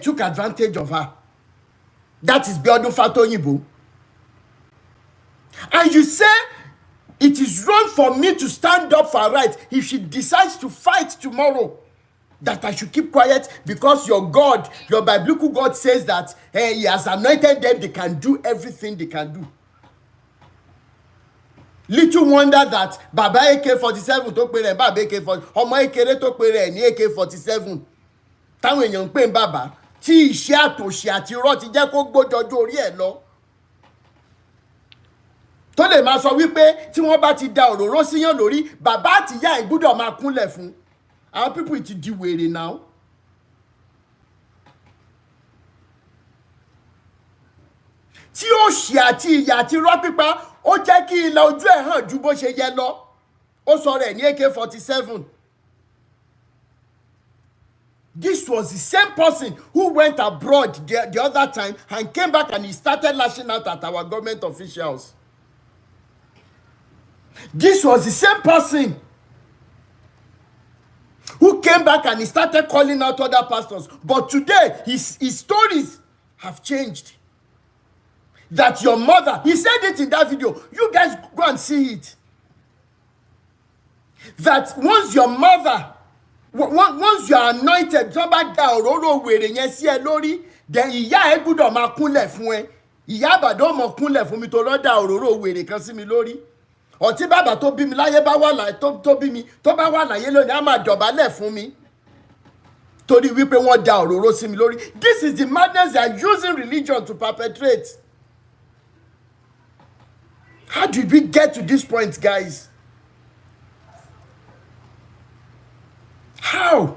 took advantage of her. That is Biodun Fatoyibo. And you say it is wrong for me to stand up for her right if she decides to fight tomorrow, that I should keep quiet because your God, your biblical God says that he has anointed them, they can do everything they can do. Little wonder that Baba AK-47 tó pe rẹ̀ Baba AK-47, ọmọ Ekere tó pe rẹ̀ ní AK-47, táwọn èèyàn ń pè ń bàbá, tí iṣẹ́ àtòṣì àti irọ́ ti jẹ́ kó gbójọjú orí ẹ̀ lọ. Tó lè máa sọ wípé tí wọ́n bá ti da òróró síyàn lórí, bàbá àtìyá ẹ̀ gbọ́dọ̀ máa kúnlẹ̀ fún. Our people ti di wèrè now. Tí òṣì àti ìyà àti irọ́ pípa ó jẹ́ kí ilẹ̀ ojú ẹ̀ hàn ju bó ṣe yẹ lọ. Ó sọ rẹ̀ ní AK-47. This was the same person who went abroad the other time and came back and he started lashing out at our government officials. This was the same person who came back and he started calling out other pastors. But today, his stories have changed. That your mother, he said it in that video. You guys go and see it. That once your mother, once you are anointed, somebody da òróró wèrè yẹn sí ẹ lórí, then ìyá ẹ gbọ́dọ̀ máa kúnlẹ̀ fún ẹ. Ìyá àbàdàn máa kúnlẹ̀ fún mi tó lọ da òróró wèrè kan sí mi lórí. Ọtí bàbá tó bí mi láyé bá wà láyé tó bí mi tó bá wà láyé lónìí á máa dọ̀bálẹ̀ fún mi torí wípé wọ́n da òróró sí mi lórí. This is the madness they are using religion to perpetrate. How did we get to this point, guys? How?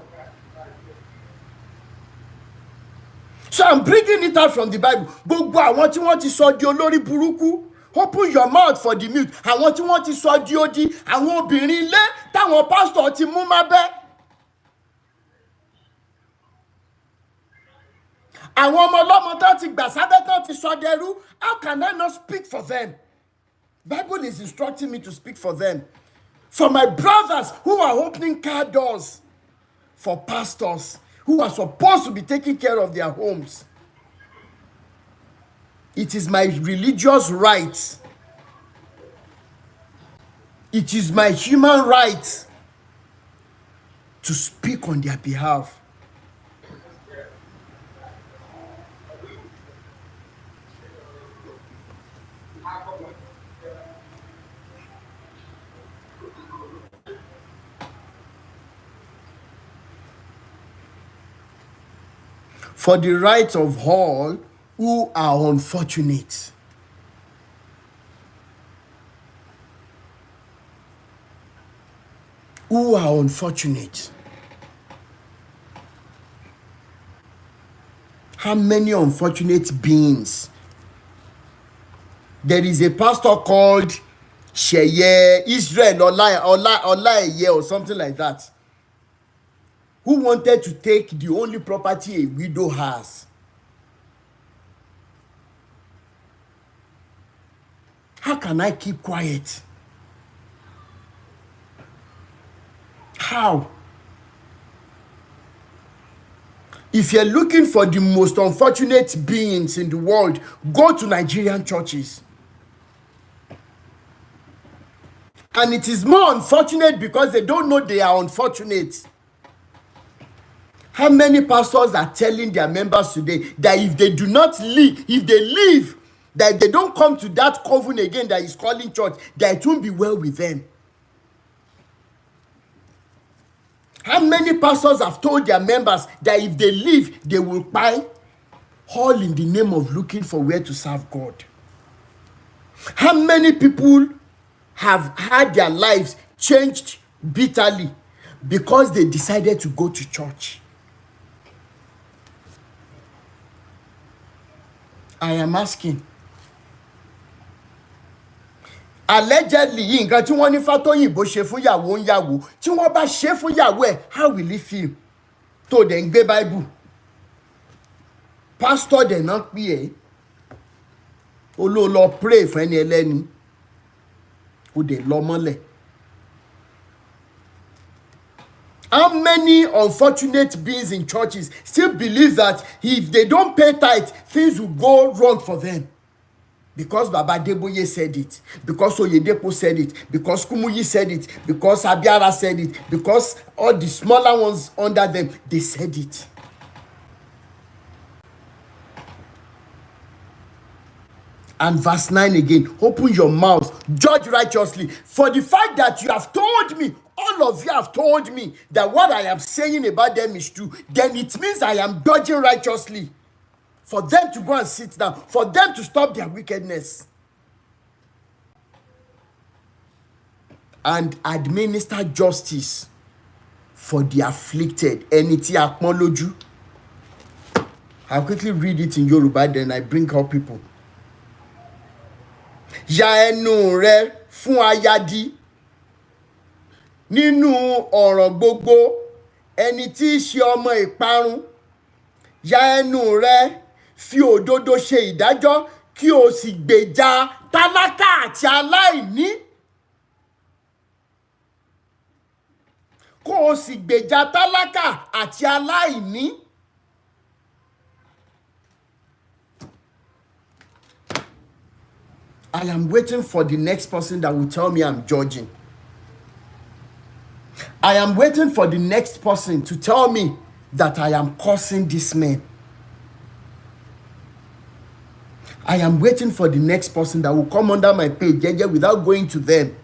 So I'm bringing it out from the Bible. Gbogbo àwọn tí wọ́n ti sọ di olórí burúkú. Open your mouth for the mute. Àwọn tí wọ́n ti sọ di odi, àwọn obìnrin ilé táwọn pastor ti mú mábẹ́. Àwọn ọmọ ọlọ́mọ tó ti gbà sábẹ́ tó ti sọ dẹrú. How can I not speak for them? Bible is instructing me to speak for them. For my brothers who are opening car doors for pastors who are supposed to be taking care of their homes. It is my religious right. It is my human right to speak on their behalf. For the right of all who are unfortunate. Who are unfortunate. How many unfortunate beings? There is a pastor called Sheye Israel Olaye or something like that, who wanted to take the only property a widow has. How can I keep quiet? How? If you're looking for the most unfortunate beings in the world, go to Nigerian churches. And it is more unfortunate because they don't know they are unfortunate. How many pastors are telling their members today that if they do not leave, if they leave, that they don't come to that coven again that is calling church, that it won't be well with them? How many pastors have told their members that if they leave, they will buy, all in the name of looking for where to serve God? How many people have had their lives changed bitterly because they decided to go to church? I am asking. Allegedly, nǹkan tí wọ́n ní Fátóyìnbó ṣe fún yàwó ń yàwó, tí wọ́n bá ṣe fún yàwó ẹ̀, how will he feel? Tó dẹ̀ ń gbé Bible. Pastor dẹ̀ náà pè é. Ó lọ pray fún ẹni ẹlẹ́ni. Ó dẹ̀ lọ mọ́lẹ̀. How many unfortunate beings in churches still believe that if they don't pay tithe, things will go wrong for them? Because Baba Deboye said it, because Oyedepo said it, because Kumuyi said it, because Abiara said it, because all the smaller ones under them, they said it. And verse 9 again, open your mouth, judge righteously. For the fact that you have told me, all of you have told me that what I am saying about them is true, then it means I am judging righteously. For them to go and sit down, for them to stop their wickedness. And administer justice for the afflicted. Eniti akmoloju. I'll quickly read it in Yoruba, then I bring up people. Ya ẹnu rẹ fún ayadi nínú ọ̀rọ̀ gbogbo ẹni tí í ṣe ọmọ ìparun. Ya ẹnu rẹ fi òdodo ṣe ìdájọ́ kí o sì gbèjà tálákà àti aláìní. Kó o sì gbèjà tálákà àti aláìní. I am waiting for the next person that will tell me I'm judging. I am waiting for the next person to tell me that I am cursing this man. I am waiting for the next person that will come under my page without going to them,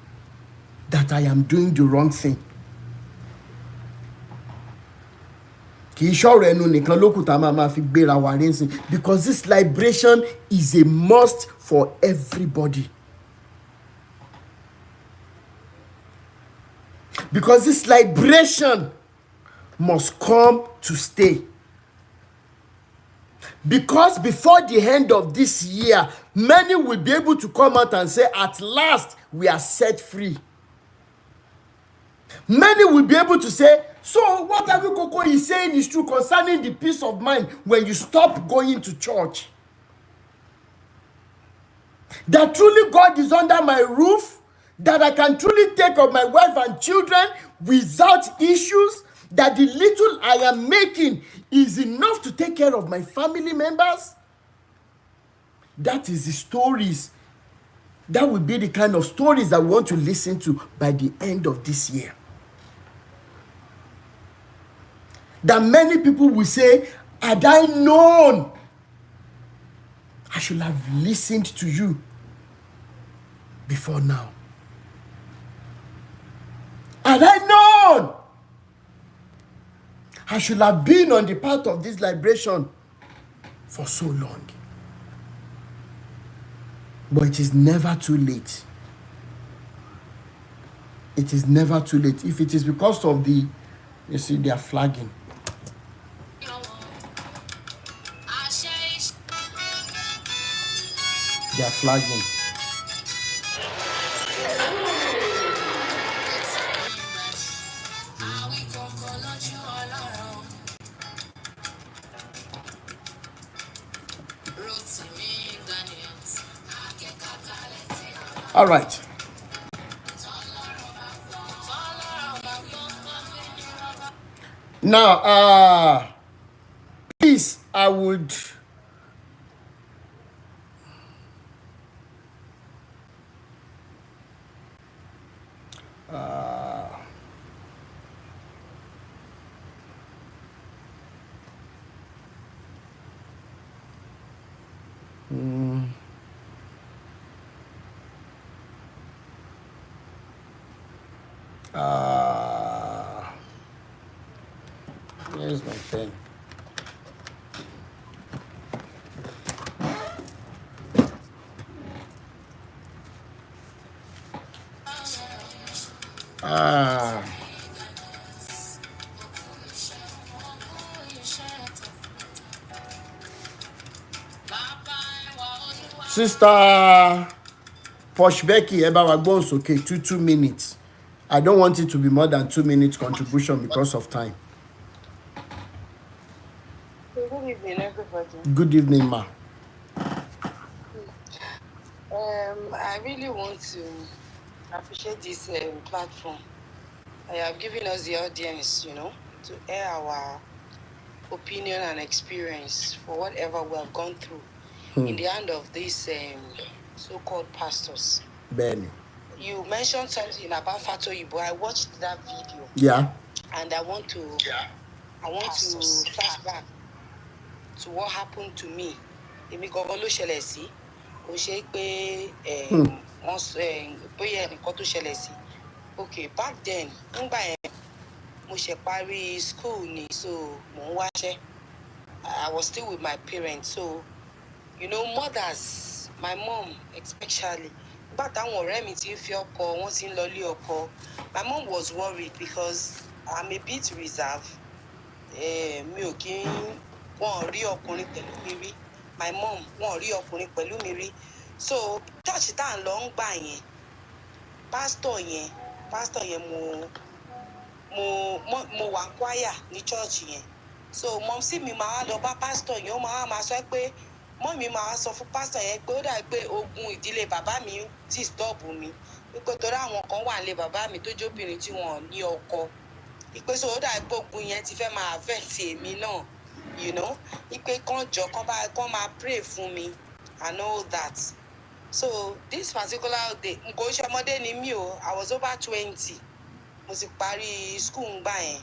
that I am doing the wrong thing. Because this liberation is a must for everybody. Because this liberation must come to stay. Because before the end of this year, many will be able to come out and say, at last, we are set free. Many will be able to say, so what Abikoko is saying is true concerning the peace of mind when you stop going to church. That truly God is under my roof, that I can truly take care of my wife and children without issues, that the little I am making is enough to take care of my family members. That is the stories. That will be the kind of stories that we want to listen to by the end of this year. That many people will say, had I known, I should have listened to you before now. Had I known, I should have been on the path of this liberation for so long. But it is never too late. It is never too late. If it is because of the, you see, they are flagging. They are flagging. All right. Now, please, I would. Here's my pen. Sister Posh Becky, ẹ bá wa gbóhùn sókè 2 minutes. I don't want it to be more than 2 minutes contribution because of time. Good evening, everybody. Good evening, ma. I really want to appreciate this platform. I have given us the audience, to air our opinion and experience for whatever we have gone through in the hand of these so-called pastors. Benny. You mentioned something about Fatoyibo. I watched that video. Yeah. And I want to flash back to what happened to me. Èmi gangan ló ṣẹlẹ̀ sí. Kò ṣe pé wọ́n bóyá ẹnìkan tó ṣẹlẹ̀ sí. Okay, back then, nígbà yẹn mo ṣe parí school ni, so mo ń wáṣẹ́. I was still with my parents, so mothers, my mom especially. But táwọn ọ̀rẹ́ mi ti ń fi ọkọ, wọ́n ti ń lọ ilé ọkọ. My mom was worried because I'm a bit reserved. Mi ò kí wọ́n rí ọkùnrin pẹ̀lú mi rí. My mom wọ́n rí ọkùnrin pẹ̀lú mi rí. So church tá à ń lọ ń gbà yẹn, pastor yẹn mo wà choir ní church yẹn. So mom sí mi máa lọ bá pastor yẹn, ó máa sọ pé mọ́ mi máa sọ fún pastor yẹn pé ó dà pé ogun ìdílé bàbá mi disturb mi. Wípé torí àwọn kan wà nílé bàbá mi tó jóbìnrin tí wọ́n ní ọkọ. Wípé so ó dà pé ogun yẹn ti fẹ́ máa affect èmi náà, wípé kán máa pray fún mi and all that. So this particular day, nǹkan oṣù ọmọdé ni mí o, I was over 20. Mo ti parí school ngbà yẹn.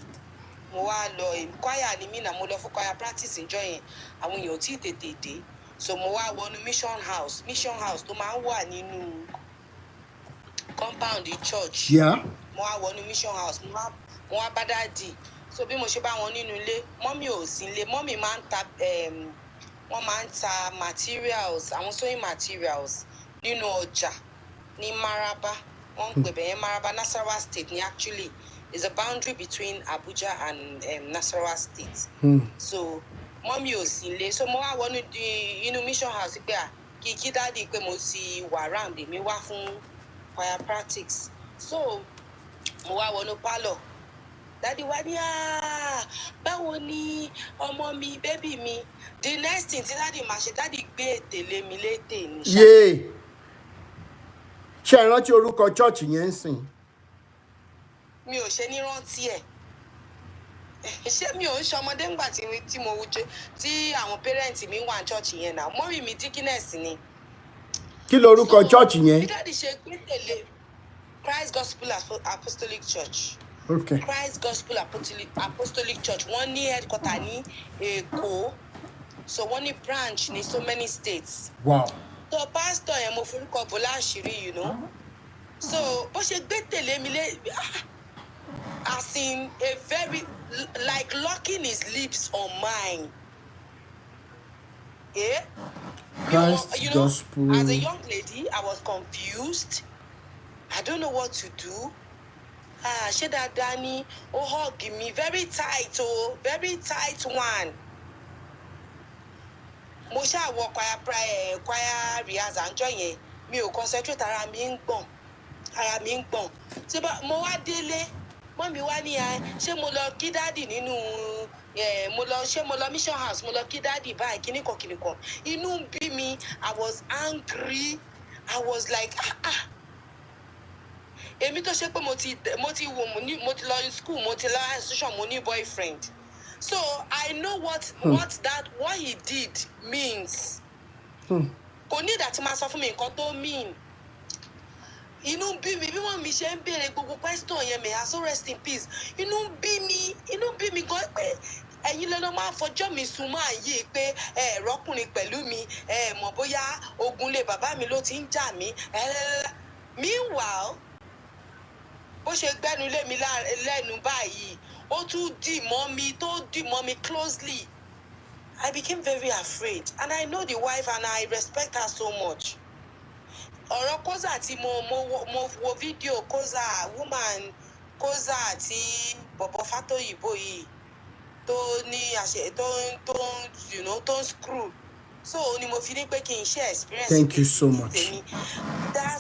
Mo wá lọ choir ni mí náà, mo lọ fún choir practice níjọ́ yẹn. Àwọn èèyàn ò tí tètè dé. So mo wá wọnú mission house tó máa ń wà nínú compound church. Yeah. Mo wá wọnú mission house, mo wá bá dáàdì. So bí mo ṣe bá wọn nínú ilé, mọ́mì ò sí ilé. Mọ́mì máa ń ta wọ́n máa ń ta materials, àwọn sewing materials nínú ọjà ní Maraba. Wọ́n ń pè bẹ́ẹ̀ Maraba, Nasarawa State ni actually. There's a boundary between Abuja and Nasarawa State. So mọ́mì ò sí ilé. So mo wá wọnú inú mission house pé kí dáàdì pé mo ti wà round èmi wá fún choir practice. So mo wá wọnú parlour. Daddy wá ní báwo ni ọmọ mi, baby mi. The next thing tí daddy máa ṣe, daddy gbé ètèlé mi létè ní. Yé. Ṣé ẹ rántí orúkọ church yẹn ń sìn? Mi ò ṣe ní rántí ẹ̀. Ṣé mi ò ń ṣọmọdé ńgbà tí mo wújẹ tí àwọn parents mi wà ní church yẹn náà? Mọ́mì mi deaconess ni. Kí lorúkọ church yẹn? Bí daddy ṣe gbé tèlé Christ Gospel Apostolic Church. Okay. Christ Gospel Apostolic Church. Wọ́n ní headquarter ní Èkó. So wọ́n ní branch ní so many states. Wow. So pastor yẹn mo forúkọ bò láṣìírí, So bó ṣe gbé tèlé mi as in a very, like locking his lips on mine. Christ Gospel. As a young lady, I was confused. I don't know what to do. Ṣé dáadáa ni ó hug me very tight, very tight one. Mo ṣáà wọ choir rehearsal ńjọ́ yẹn, mi ò concentrate, ara mi ń gbọ̀n. Tí mo wá délé, mọ́mì wá ní ṣé mo lọ kí dáàdì nínú mo lọ mission house, mo lọ kí dáàdì báyìí kíníkan. Inú bí mi, I was angry. I was like èmi tó ṣe pé mo ti lọ in school, mo ti lọ institution, mo ní boyfriend. So I know what he did means. Kò ní ìdá tí máa sọ fún mi nǹkan tó mean. Inú bí mi bí wọ́n mi ṣe ń béèrè gbogbo question yẹn, may her soul rest in peace. Inú bí mi gan pé ẹ̀yin lọ́nà máa fọjọ́ mi sùn máa yí pé rọ́kùnrin pẹ̀lú mi mọ̀ bóyá ogun lé bàbá mi ló ti ń jà mí. Meanwhile, bó ṣe gbẹ́nu lé mi lẹ́nu báyìí, ó tún dì mọ́ mi closely. I became very afraid, and I know the wife and I respect her so much. Ọ̀rọ̀ Koza tí mo wo fídíò woman Koza àti Bọ̀bọ̀ Fátóyìnbó yìí tó ní àṣẹ tó ń screw. So ni mo fi ní pé kí n share experience. Thank you so much. There are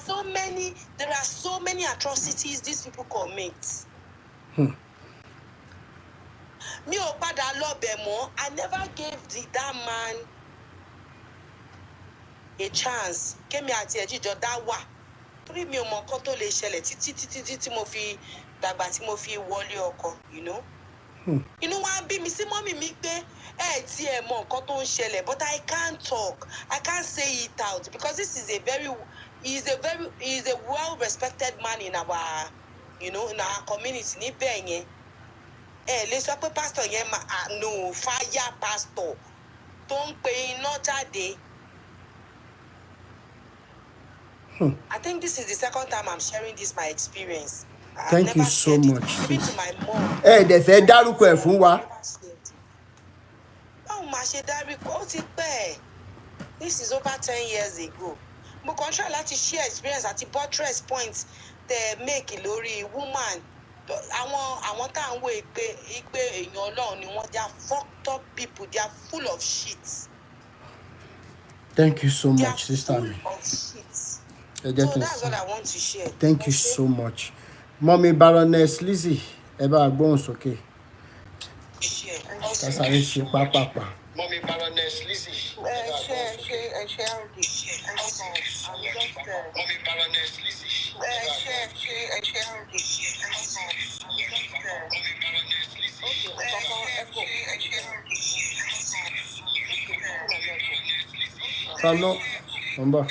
so many atrocities these people commit. Mi ò padà lọ bẹ̀ mọ́. I never gave that man a chance. Kémi àti ẹ̀jíjọ dá wà. Torí mi ò mọ nǹkan tó lè ṣẹlẹ̀ títí tí mo fi dàgbà tí mo fi wọlé ọkọ, you know. Inú wa bí mi sí mọ́mì mi pé tí ẹ mọ nǹkan tó ń ṣẹlẹ̀, but I can't talk. I can't say it out because this is he is a well-respected man in our, in our community. Níbẹ̀ yẹn. Lè sọ pé pastor yẹn no fire pastor tó ń pe iná jáde. I think this is the second time I'm sharing my experience. Thank you so much. Even to my mom. Dẹ̀ fẹ́ dárúkọ ẹ̀ fún wa. Báwo máa ṣe dárúkọ? Ó ti pẹ́. This is over 10 years ago. Mo kàn try láti share experience àti buttress points tẹ make lórí woman. Àwọn tá à ń wo pé èèyàn Ọlọ́run ni wọ́n. They are fucked up people. They are full of shit. Thank you so much, sister. Full of shit. So that's what I want to share. Thank you so much. Mommy Baroness Lizzie, ẹ bá gbóhùn sókè. Kásáré ṣe pápápá. Mommy Baroness Lizzie. Share. Mommy Baroness Lizzie. Hello. Number.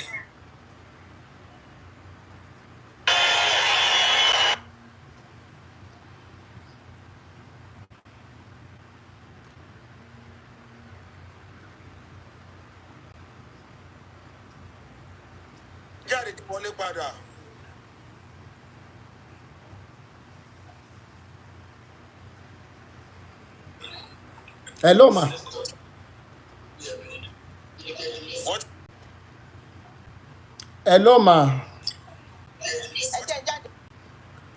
Jáde tí wọlé padà. Hello, ma. What? Hello, ma.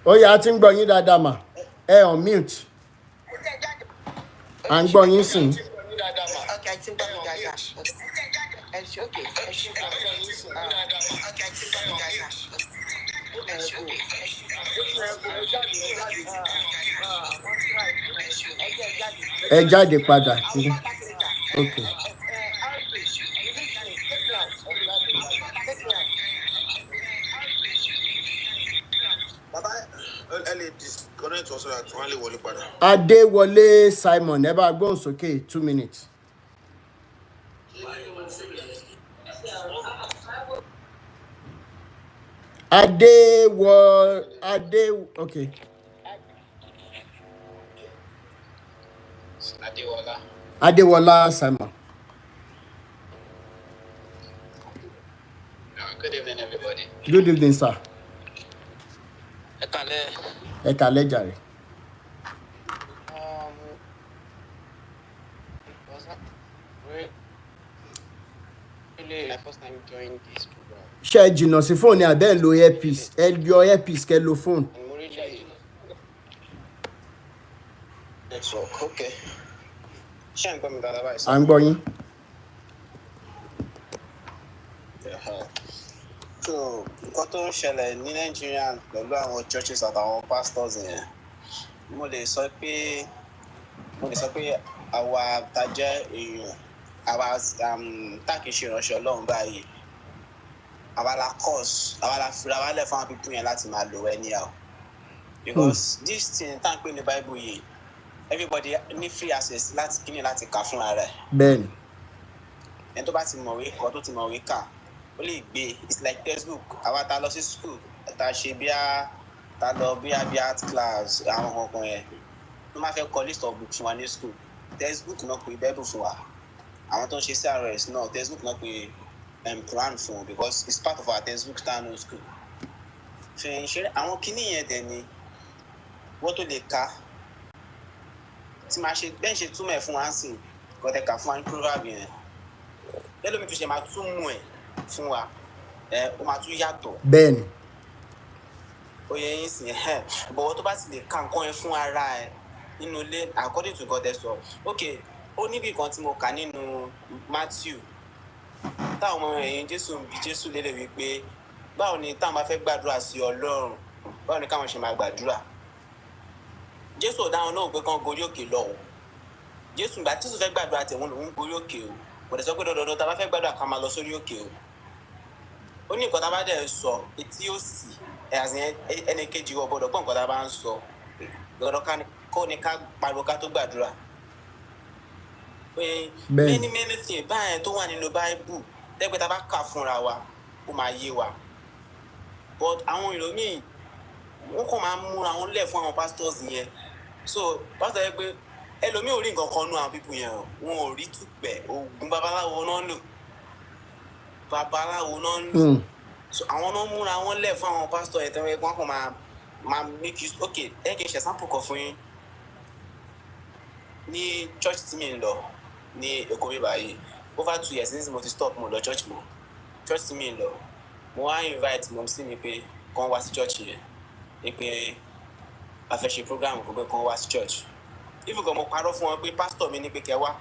Ó yá, a ti ń gbọ́ yín dáadáa, ma. On mute. À ń gbọ́ yín sìn. Okay, I think I'm dáadáa. Ẹ jáde padà. Okay. Bàbá ẹ lè disconnect ọ̀sán àti wọ́n lè wọlé padà. Adéwọlé Simon, ẹ bá gbóhùn sókè 2 minutes. Okay. Adéwọlá Simon. Good evening, everybody. Good evening, sir. Ẹ kálẹ́ jàre. Really, my first time joining this program. Ṣé ẹ jìnnà sí fóònù àbẹ́ ẹ̀ lo earpiece? Ẹ yọ earpiece kẹ́ lo fóònù. And we're really network, okay. Ṣé ń gbọ́ mi dáadáa báyìí? À ń gbọ́ yín. So, nǹkan tó ń ṣẹlẹ̀ ní Nàìjíríà pẹ̀lú àwọn churches àtàwọn pastors yẹn, mo lè sọ pé àwa tá jẹ́ èèyàn, àwa tá kìí ṣe ìránṣẹ́ Ọlọ́run báyìí, àwa la cause àwa la fira wa lẹ̀ fún àwọn people yẹn láti máa lò anyhow because this thing tá à ń pè ní Bible yìí everybody ní free access láti kíni láti kà fúnra rẹ̀. bẹ́ẹ̀ni. ẹni tó bá ti mọ̀wé kọ́ tó ti mọ̀wé kà ó lè gbé it's like textbook àwa ta lọ sí school ta ṣe ta lọ bí art class àwọn kankan yẹn wọ́n máa fẹ́ kọ list of books fún wa ní school textbook náà pé Bible fún wa àwọn tó ń ṣe CRS náà textbook náà pé Quran fún because it's part of our textbook stand on school ṣe àwọn kíní yẹn dẹ̀ ni wọ́n tó lè ka tí máa ṣe bẹ́ẹ̀ ṣe túmọ̀ ẹ̀ fún wa sí kọ́tẹ́ka fún wa ní proverb yẹn lẹ́lómi tó ṣe máa tún mú ẹ̀ fún wa ó máa tún yàtọ̀. bẹ́ẹ̀ni. ó yẹ yín sìn bọ̀wọ̀ tó bá sì lè ka nǹkan ẹ fún ara ẹ nínú ilé according to God ẹ sọ ok ó níbi kan tí mo kà nínú Matthew táwọn ọmọ ẹ̀yìn Jésù ń bi Jésù lélẹ̀ wípé báwo ni táwọn bá fẹ́ gbàdúrà sí Ọlọ́run báwo ni káwọn ṣe máa gbàdúrà Jésù ò dáhùn náà pé kán gorí òkè lọ o Jésù ìgbà tí Jésù fẹ́ gbàdúrà tẹ̀wọ́n lòún gorí òkè o kò dẹ̀ sọ pé dandan tá a bá fẹ́ gbàdúrà ká máa lọ sórí òkè o ó ní nǹkan tá a bá dẹ̀ sọ etí ó sì ẹnì kejì wọ gbọ́dọ̀ gbọ́ nǹkan tá a bá ń sọ dandan kó ní ká pariwo ká tó gbàdúrà pé many things báyẹn tó wà nínú Bible tẹ́gbẹ́ tá a bá kà fúnra wa ó máa yé wa but àwọn ìròyìn wọ́n kàn máa ń múra wọn lẹ̀ fún àwọn pastors yẹn so pastor yẹn pé ẹlòmíì ò rí nǹkan kan nú àwọn people yẹn wọn ò rí tùpẹ̀ oògùn babaláwo náà lò so àwọn náà múra wọn lẹ̀ fún àwọn pastor yẹn tẹ́wọ́ wọn kàn máa make use ok ẹ kì í ṣe sample kan fún yín ní church tí mi ń lọ ní Èkó mi báyìí over 2 years since mo ti stop mo lọ church tí mi ń lọ mo wá invite mom sí mi pé kàn wá sí church yẹn pé a fẹ́ ṣe program kò pé kàn wá sí church if mo parọ́ fún wọn pé pastor mi ní pé kẹ́ wá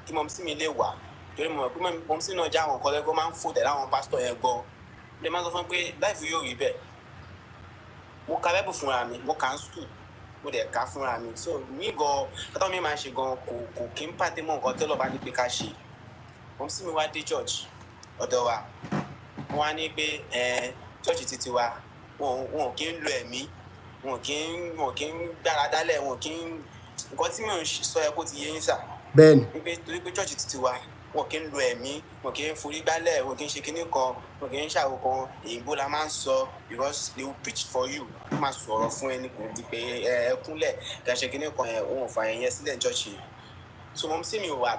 kí mom sí mi lè wá torí mo mọ̀ pé mom sí náà já àwọn nǹkan lẹ́gbọ́n máa ń fò tẹ̀lé àwọn pastor yẹn gan lè má sọ fún pé life yóò rí bẹ́ẹ̀ mo ka Bible fúnra mi mo kà ń school mo dẹ̀ ka fúnra mi so mi gan kátó mi máa ń ṣe gan kò kí n pàtẹ́ mọ́ nǹkan tẹ́lọ̀ bá ní pé ká ṣe mom sí mi wá dé church ọ̀dọ̀ wa wọ́n á ní pé church títí wa wọn kì í lo ẹ̀mí wọn kì í gbára dálẹ̀ wọn kì í nǹkan tí mi ò sọ ẹ kó ti yé yín sà. bẹ́ẹ̀ni. wípé torí pé church títí wa wọn kì í lo ẹ̀mí wọn kì í forí gbálẹ̀ wọn kì í ṣe kinní kan wọn kì í ṣàwò kan èyìnbó la máa ń sọ because they will preach for you wọ́n máa sọ̀rọ̀ fún ẹni kò di pé ẹ kúnlẹ̀ kì í ṣe kinní kan wọn ò fà ẹ̀yẹ sílẹ̀ church yìí so mọ̀ sí mi ò wà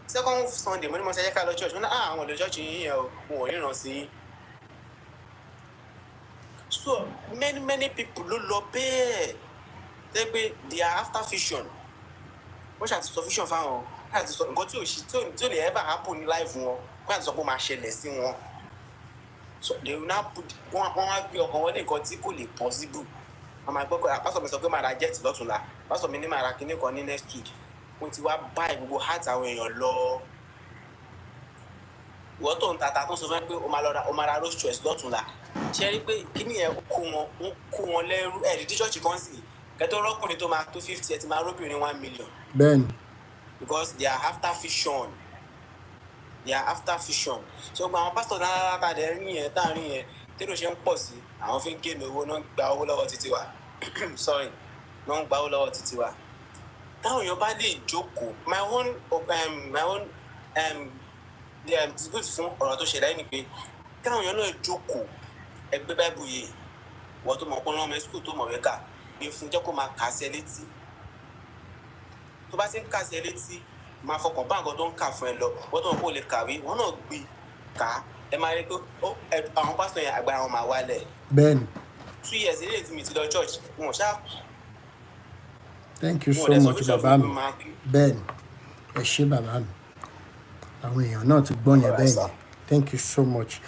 second Sunday mo ní mo ṣe ayẹ́ká lọ church wọn náà àwọn ọ̀dọ́ church yìí yẹn wọn ò ríran sí so many people ló lọ bẹ́ẹ̀ tẹ́ pé they are after vision wọ́n ṣàti sọ vision fáwọn láti sọ nǹkan tí ò lè ever happen ní life wọn wọ́n àti sọ pé ó máa ṣẹlẹ̀ sí wọn so they will now put wọ́n wá gbé ọkàn wọn ní nǹkan tí kò lè possible wọ́n máa gbọ́ pé pásọ̀ mi sọ pé máa ra jet lọ́tùnla pásọ̀ mi ní máa ra kinní kan ní next week wọ́n ti wá báyìí gbogbo heart àwọn èèyàn lọ ìwọ́n tó ń tata tó sọ fún ẹ pé ó máa ra Rolls Royce lọ́tùnla ṣe rí pé kíní yẹn kó wọn lẹ́rú ẹ̀ẹ́dì church kan sì kẹtọ́ rọ́kùnrin tó máa tó 50 ẹ̀ ti máa róbìnrin 1 million. bẹ́ẹ̀ni. because they are after vision so gba àwọn pásítọ̀ náà látàdé rí yẹn tá à ń rí yẹn tẹ́lẹ̀ ṣe ń pọ̀ sí àwọn fi ń gé owó náà gba owó lọ́wọ́ títí wa sorry náà ń gba owó lọ́wọ́ títí wa táwọn èèyàn bá lè jókòó my own dispute fún ọ̀rọ̀ tó ṣẹlẹ̀ ni pé táwọn èèyàn náà jókòó ẹgbẹ́ Bible yìí wọ́n tó mọ̀ pé ọmọ school tó mọ̀ wẹ́kà gbé fún jẹ́ kó máa kà sí ẹ létí tó bá ti ń kà sí ẹ létí máa fọkàn bá nǹkan tó ń kà fún ẹ lọ wọ́n tó mọ̀ pé ó lè kàwé wọ́n náà gbé kà á ẹ máa rí pé àwọn pásítọ̀ yẹn agbára wọn máa wálẹ̀. bẹ́ẹ̀ni. 2 years ilé tí mi ti lọ church wọn ò ṣáà. thank you so much bàbá mi bẹ́ẹ̀ni ẹ ṣé bàbá mi àwọn èèyàn náà ti gbọ́ yẹn bẹ́ẹ̀ thank you so much.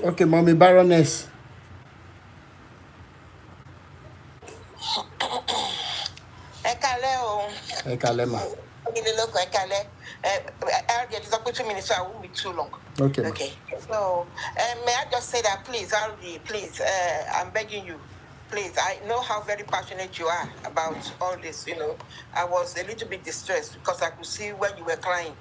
Okay, Mommy Baroness. Ẹ kálẹ́ o. Ẹ kálẹ́ ma. Ilé lóko ẹ kálẹ́. RD just put 2 minutes, so I won't be too long. Okay. Okay. So, may I just say that, please, RD, please, I'm begging you. please, I know how very passionate you are about all this, you know. I was a little bit distressed because I could see when you were crying.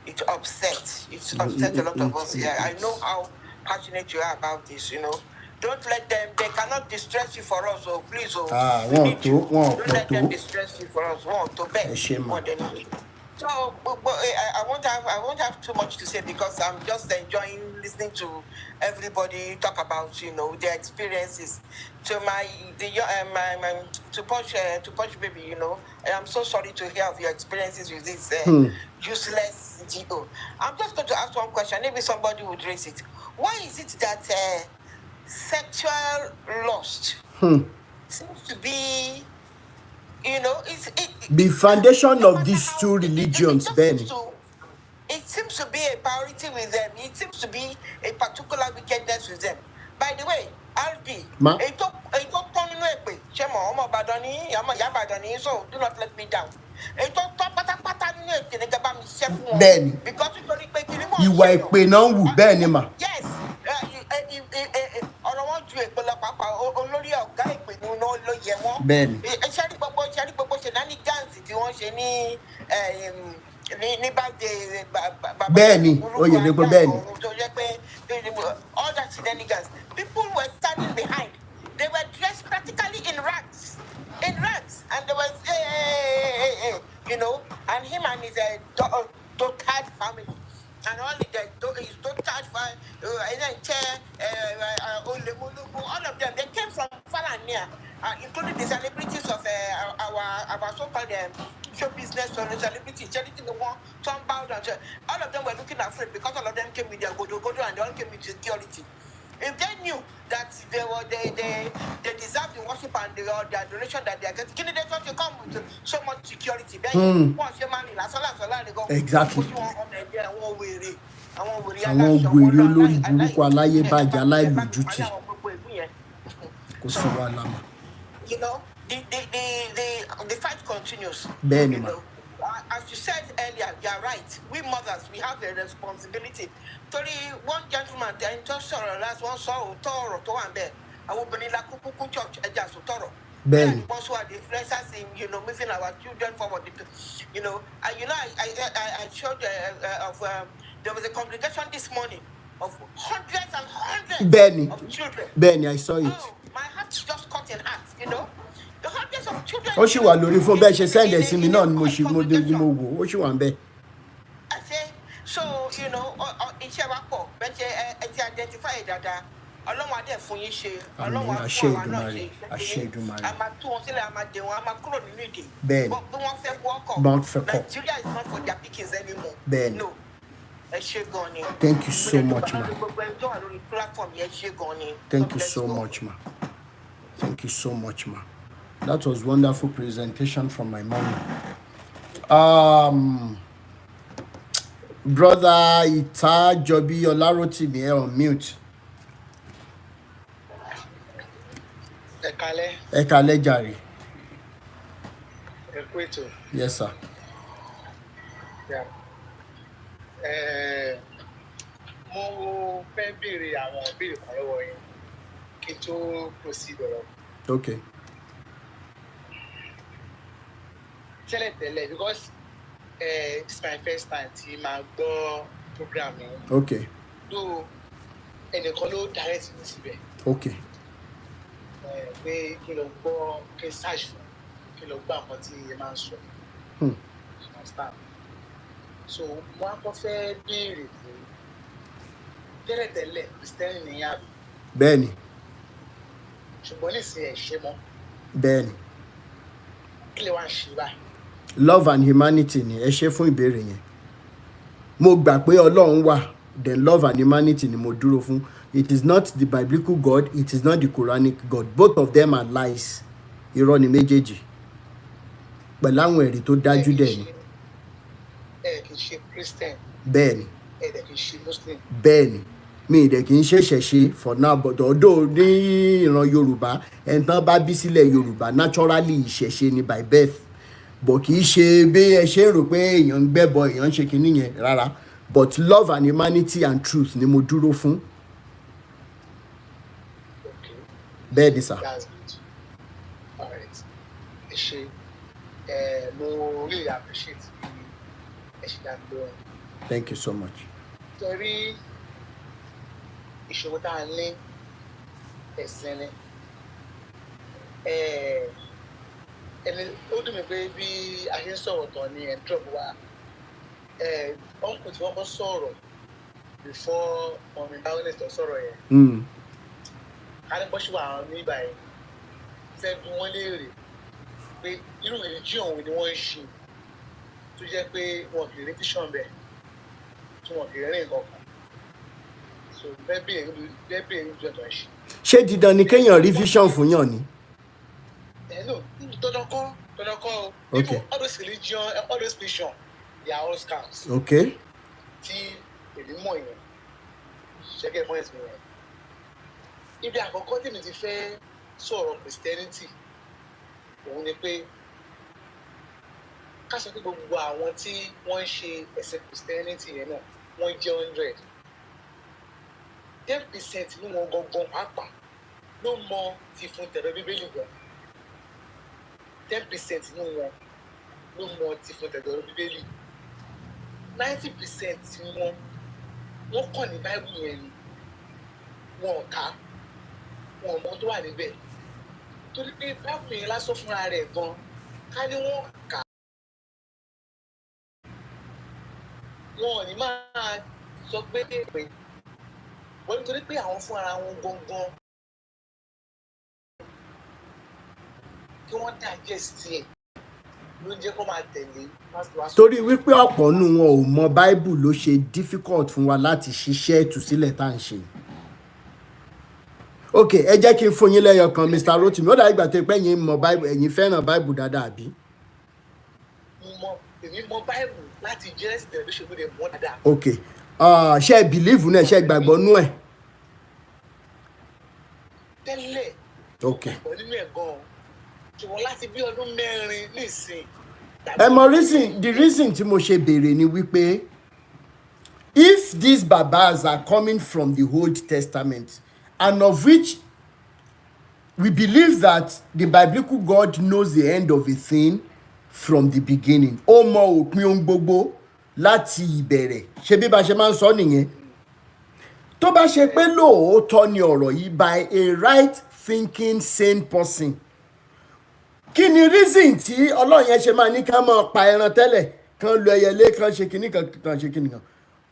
It upset a lot of us here. I know how passionate you are about this, you know. Don't let them, they cannot distress you for us, oh, please, oh. We need you. Don't let them distress you for us. Want to beg more than we. So, I won't have too much to say because I'm just enjoying listening to everybody talk about, you know, their experiences. To to Posh baby, you know, I am so sorry to hear of your experiences with this useless GO. I'm just going to ask one question. Maybe somebody would raise it. Why is it that sexual lust seems to be, you know, the foundation of these two religions, Benny? It seems to be a priority with them. It seems to be a particular wickedness with them. By the way, Aldi, so do not let me down. Benny, you were a penal, Benny, ma. Yes. Benny. Benny, oh yeah, they go Benny. All that shenanigans. People were standing behind. They were dressed practically in rags, and there was you know, and him and his dotard family. And all his dotard family, all of them, they came from far and near, including the celebrities of our so-called show business or celebrities, charity the one, Tom Bowden. All of them were looking afraid because all of them came with their godo and they all came with security. If they knew that they deserve the worship and the adoration that they are getting, they don't come with so much security. Exactly. Àwọn wèrè olórí burúkú aláyébájá aláìlójútì kò sí wàhálà mọ́. You know, the fight continues. Benny, you know, as you said earlier, you are right. We mothers, we have a responsibility. Sorry, one gentleman, then just last one saw Toro to one there. I will bring la kuku church just Toro. Benny. Also, the influencers in, you know, moving our children forward. You know, you know, I showed of there was a congregation this morning of hundreds and hundreds Benny. of children. Benny, I saw it. Oh, my heart just cut in half, you know. The hundreds of children. Ó ṣì wà lórí fún bẹ́ẹ̀ ṣe send ẹ̀ sí mi náà ni mo wò ó ṣì wà ń bẹ́ẹ̀. I say, so, you know, iṣẹ́ wa pọ̀ bẹ́ẹ̀ ṣe identify dada. Ọlọ́run adé fún yín ṣe. Ọlọ́run àṣẹ Èdùmàrè, àṣẹ Èdùmàrè. A máa tú wọn sílẹ̀, a máa dè wọn, a máa kúrò nínú ìdè. Bẹ́ẹ̀ni. Bí wọ́n fẹ́ wọ́kọ̀. Bọ́n fẹ́ kọ̀. Nigeria is not for their pickings anymore. Bẹ́ẹ̀ni. No. Ẹ ṣé gan ni. Thank you so much, ma. Gbogbo ẹni tó wà lórí platform yẹn ṣé gan ni. Thank you so much, ma. Thank you so much, ma. That was wonderful presentation from my mommy. Brother Ita Jobi Olarotimi on mute. Ẹ kálẹ́ jàre. Yes, sir. Yeah. Mo fẹ́ béèrè àwọn ìbéèrè kan lọ́wọ́ yín kí n tó proceed ọ̀rọ̀. Okay. Tẹ́lẹ̀tẹ́lẹ̀ because this is my first time tí màá gbọ́ program yẹn. Okay. Do ẹnìkan ló direct mi síbẹ̀. Okay. Pé kí lọ gbọ́ kí n search fún kí lọ gbọ́ àwọn tí ẹ máa ń sọ. Understand? So wọ́n á kọ́ fẹ́ béèrè pé tẹ́lẹ̀tẹ́lẹ̀ Kristẹni ni yàrá. Bẹ́ẹ̀ni. Ṣùgbọ́n nísìnyí ẹ̀ ṣe mọ́. Bẹ́ẹ̀ni. Kí lè wá ṣe báyìí? Love and humanity ni ẹ ṣe fún ìbéèrè yẹn. Mo gbà pé Ọlọ́run wà, then love and humanity ni mo dúró fún. It is not the biblical God, it is not the Quranic God. Both of them are lies. Irọ́ ni méjèèjì. Pẹ̀lú àwọn ẹ̀rí tó dájú dẹ̀ ni. Ẹ kì í ṣe Christian. Bẹ́ẹ̀ni. Ẹ dẹ̀ kì í ṣe Muslim. Bẹ́ẹ̀ni. Mi ìdẹ̀ kì í ṣẹ̀ṣẹ̀ for now, but ọ̀dọ̀ ní ìran Yorùbá ẹni tán bá bí sílẹ̀ Yorùbá naturally ìṣẹ̀ṣe ni by birth. But kì í ṣe bí ẹ ṣe rò pé èèyàn ń gbẹ́bọ èèyàn ń ṣe kinní yẹn rárá. But love and humanity and truth ni mo dúró fún. Okay. Bẹ́ẹ̀ni sà. That's good. ṣe mo really appreciate ẹ ṣe dá mi lóhùn. Thank you so much. Torí ìṣòro tá a ní ẹ̀sìn ni ẹni ó dùn mí pé bí a ṣe ń sọ̀rọ̀ tán ni ẹ̀ ń drop wa ọ̀nkù tí wọ́n kọ́ sọ̀rọ̀ before ọmọ ìdáwọ́lẹ̀ tó sọ̀rọ̀ yẹn kálíbọ́sì wà ní ìbàyẹn fẹ́ bí wọ́n léèrè pé irú religion wo ni wọ́n ń ṣe tó jẹ́ pé wọn kì í rí vision bẹ́ẹ̀ tí wọn kì í rìn kankan so bẹ́ẹ̀ bí èyí jọ tó ń ṣe. ṣé dídán ni kéèyàn rí vision fún yàn ni. No, dandan kọ́ o. Okay. Even all those religion all those vision they are all scams. Okay. Tí èmi mọ̀ yẹn ṣẹ́gẹ́ fún ẹ̀sìn yẹn. Ibi àkọ́kọ́ tí mi ti fẹ́ sọ̀rọ̀ Christianity òun ni pé ká sọ pé gbogbo àwọn tí wọ́n ń ṣe ẹ̀sìn Christianity yẹn náà wọ́n jẹ́ 100. 10% nínú wọn gangan pàápàá ló mọ ti fún tẹ̀lé Bíbélì gan. 10% nínú wọn ló mọ ti fún tẹ̀lé Bíbélì. 90% nínú wọn kàn ní Báíbù yẹn ni wọn ò ká wọn ò mọ tó wà níbẹ̀ torí pé Báíbù yẹn lásán fúnra rẹ̀ gan ká ní wọn kà wọn ò ní máa sọ pé wọ́n nítorí pé àwọn fúnra wọn gangan kí wọ́n digest ẹ̀ ló ń jẹ́ kó máa tẹ̀lé. torí wípé ọ̀pọ̀ nù wọn ò mọ Bible ló ṣe difficult fún wa láti ṣiṣẹ́ ìtúsílẹ̀ tá à ń ṣe. ok ẹ jẹ́ kí n fún yín lẹ́yọ kan Mr. Rotimi ó dàbí ìgbà tó pé ẹ̀yin mọ Bible ẹ̀yin fẹ́ràn Bible dáadáa àbí. èmi mọ Bible láti Genesis television ló dé mọ́ dáadáa. ok ṣé ẹ believe náà ṣé ẹ gbàgbọ́ nú ẹ̀. tẹ́lẹ̀ ok nínú ẹ̀ gan-an ṣùgbọ́n láti bí ọdún 4 nísìn. ẹ mọ the reason tí mo ṣe béèrè ni wípé if these babas are coming from the Old Testament and of which we believe that the biblical God knows the end of a thing from the beginning ó mọ òpin ohun gbogbo láti ìbẹ̀rẹ̀ ṣe bí bá ṣe máa ń sọ nìyẹn tó bá ṣe pé lóòótọ́ ni ọ̀rọ̀ yìí by a right thinking sane person kí ni reason tí ọlọ́run yẹn ṣe máa ní ká máa pa ẹran tẹ́lẹ̀ kan lu ẹyẹlé kan ṣe kinní kan ṣe kinní kan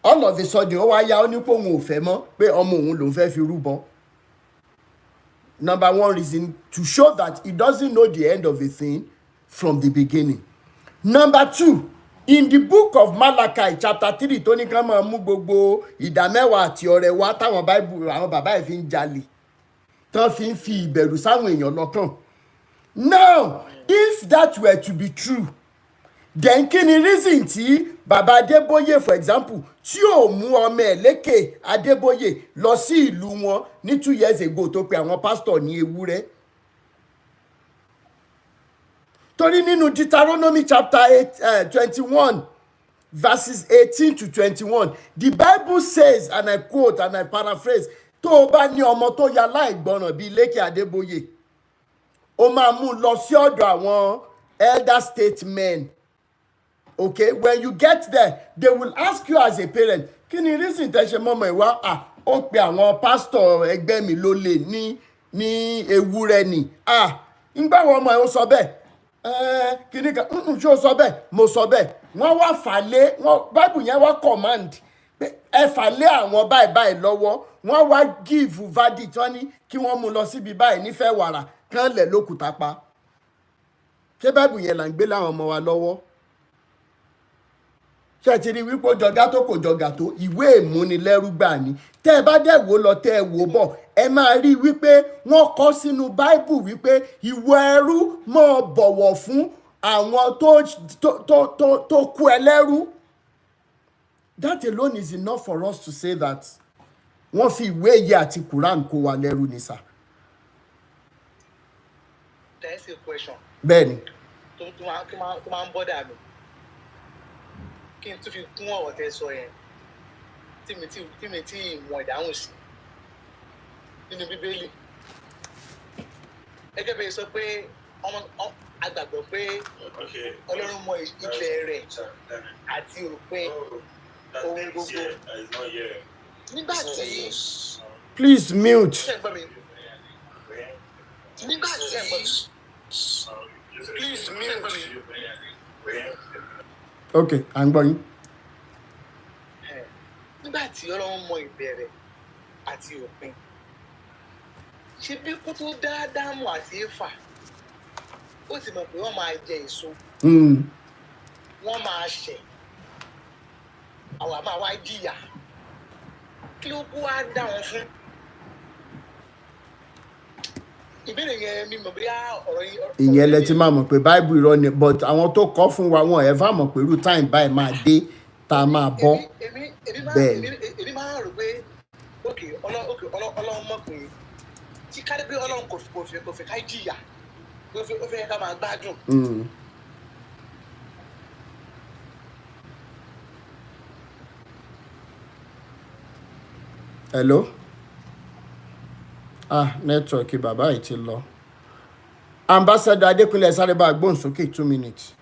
all of a sudden ó wá yá ó ní pé òun ò fẹ́ mọ́ pé ọmọ òun lòún fẹ́ fi rúbọ. Number one reason to show that he doesn't know the end of a thing from the beginning. Number two, in the book of Malachi chapter 3 tó ní ká máa mú gbogbo ìdámẹ́wàá àti ọrẹ wá táwọn Bible àwọn bàbá ẹ̀ fi ń jalè tán fi ń fi ìbẹ̀rù sáwọn èèyàn lọ́kàn. Now, if that were to be true, then kí ni reason tí bàbá Adébóyè for example tí ò mú ọmọ ẹ̀ lékè Adébóyè lọ sí ìlú wọn ní 2 years ago tó pe àwọn pastor ní ewúrẹ́? Torí nínú Deuteronomy chapter 21 verses 18 to 21 the Bible says and I quote and I paraphrase tó o bá ní ọmọ tó ya láìgbọràn bíi lékè Adébóyè ó máa mú lọ sí ọ̀dọ̀ àwọn elder statesmen. Okay, when you get there they will ask you as a parent kí ni reason tẹ́ ṣe mọ́mọ́ ìwá ó pe àwọn pastor ẹgbẹ́ mi ló lè ní ewúrẹ́ ni ńgbà wọn ọmọ ẹ̀ ó sọ bẹ́ẹ̀ kí ni kan ṣé ó sọ bẹ́ẹ̀ mo sọ bẹ́ẹ̀ wọ́n wá fà lé Bible yẹn wá command pé ẹ fà lé àwọn báyìí lọ́wọ́ wọ́n wá give verdict wọ́n ní kí wọ́n mú lọ síbi báyìí nífẹ̀ẹ́ wàrà kán lẹ̀ lókùtà pa. Ṣé Bible yẹn là ń gbé láwọn ọmọ wa lọ́wọ́? Ṣé ti rí wípé jọgá tó kò jọgà tó ìwé ìmúnilẹ́rúgbà ni tẹ́ ẹ bá dẹ̀ wò lọ tẹ́ ẹ wò bọ̀ ẹ máa rí wípé wọ́n kọ sínú Bible wípé ìwọ ẹrú máa bọ̀wọ̀ fún àwọn tó kú ẹ lẹ́rú. That alone is enough for us to say that wọ́n fi ìwé yìí àti Quran kó wa lẹ́rú ni sà. That's a question. Bẹ́ẹ̀ni. tó máa ń bọ́dà mi kí n tún fi kún ọ̀rọ̀ tẹ́ sọ yẹn tí mi tí mọ̀ ìdáhùn sí nínú Bíbélì gẹ́gẹ́ bẹ́ẹ̀ sọ pé àgbàgbọ́ pé Ọlọ́run mọ ìbẹ̀rẹ̀ àti òpin ohun gbogbo. Nígbà tí Please mute. Nígbà tí Please mute. Okay, I'm going. Nígbà tí Ọlọ́run mọ ìbẹ̀rẹ̀ àti òpin, ṣé bí kó tó dá Ádámù àti Éfà, ó ti mọ̀ pé wọ́n máa jẹ èso, wọ́n máa ṣẹ̀, àwa máa wá jìyà. Kí ló kú wá dá wọn fún? Ìbéèrè yẹn mi mọ̀ bí ọ̀rọ̀ yìí. Ìyẹn lẹ ti máa mọ̀ pé Bible irọ́ ni, but àwọn tó kọ́ fún wa wọn ever mọ̀ pé irú time báyìí máa dé tá a máa bọ́. Èmi máa rò pé Ọlọ́run mọ̀ pé tí ká dé pé Ọlọ́run kò fẹ́ ká jìyà, ó fẹ́ ká máa gbádùn. Hello? Network bàbá yìí ti lọ. Ambassador Adékúnlé sáré bá gbóhùn sókè 2 minutes.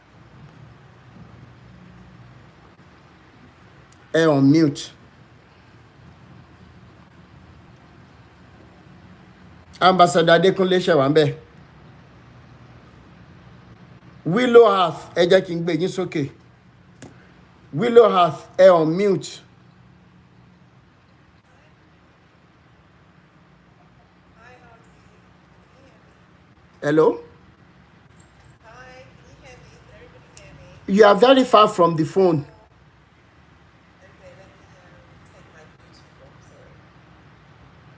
On mute. Ambassador Adékúnlé ṣe wà ń bẹ̀. Willow Hearth ẹ jẹ́ kí n gbé yín sókè. Willow Hearth on mute. Hello? Hi, can you hear me? Everybody hear me? You are very far from the phone. Okay, let me take my Bluetooth off, sorry.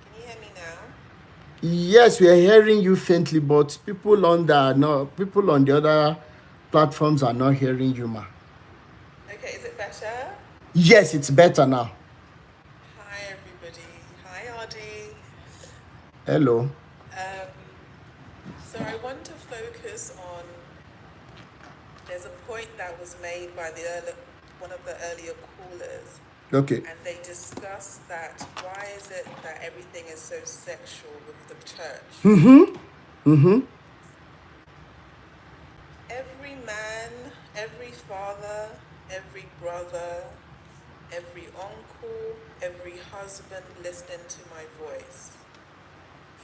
Can you hear me now? Yes, we are hearing you faintly, but people on the other platforms are not hearing you, ma. Okay, is it better? Yes, it's better now. Hi, everybody. Hi, Ardi. Hello. So I want to focus on, there's a point that was made by one of the earlier callers. Okay. And they discussed that why is it that everything is so sexual with the church? Every man, every father, every brother, every uncle, every husband listening to my voice,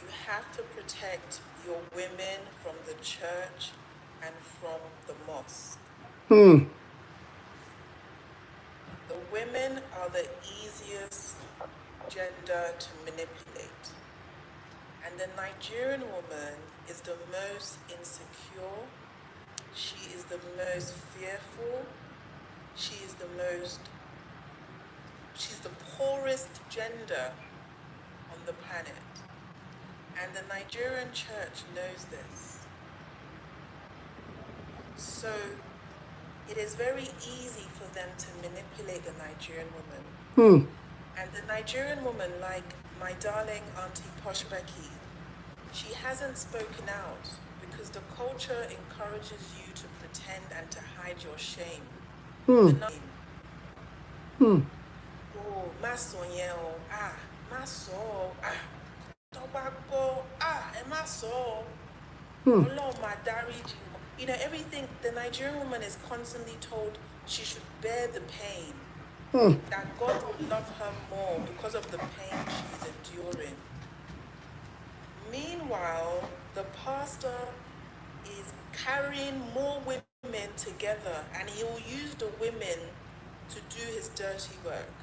you have to protect your women from the church and from the mosque. The women are the easiest gender to manipulate. And the Nigerian woman is the most insecure. She is the most fearful. She's the poorest gender on the planet. And the Nigerian church knows this. So it is very easy for them to manipulate the Nigerian woman. And the Nigerian woman, like my darling Auntie Posh Becky, she hasn't spoken out because the culture encourages you to pretend and to hide your shame. Oh, maso, tobacco, maso. You know, everything, the Nigerian woman is constantly told she should bear the pain. That God will love her more because of the pain she's enduring. Meanwhile, the pastor is carrying more women together and he will use the women to do his dirty work.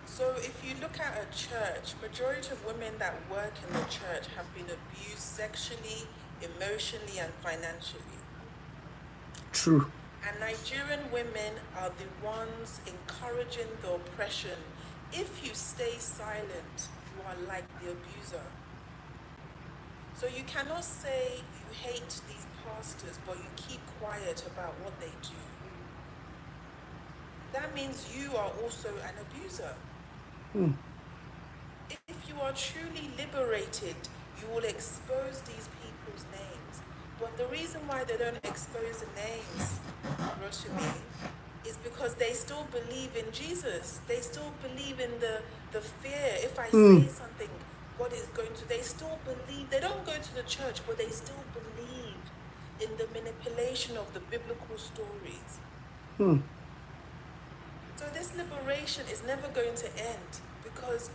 So if you look at a church, majority of women that work in the church have been abused sexually, emotionally, and financially. True. And Nigerian women are the ones encouraging the oppression. If you stay silent, you are like the abuser. So you cannot say you hate these pastors, but you keep quiet about what they do. That means you are also an abuser. If you are truly liberated, you will expose these people's names. But the reason why they don't expose the names, Rotumi, is because they still believe in Jesus. They still believe in the fear. If I say something, God is going to, they still believe, they don't go to the church, but they still believe in the manipulation of the biblical stories. So this liberation is never going to end, because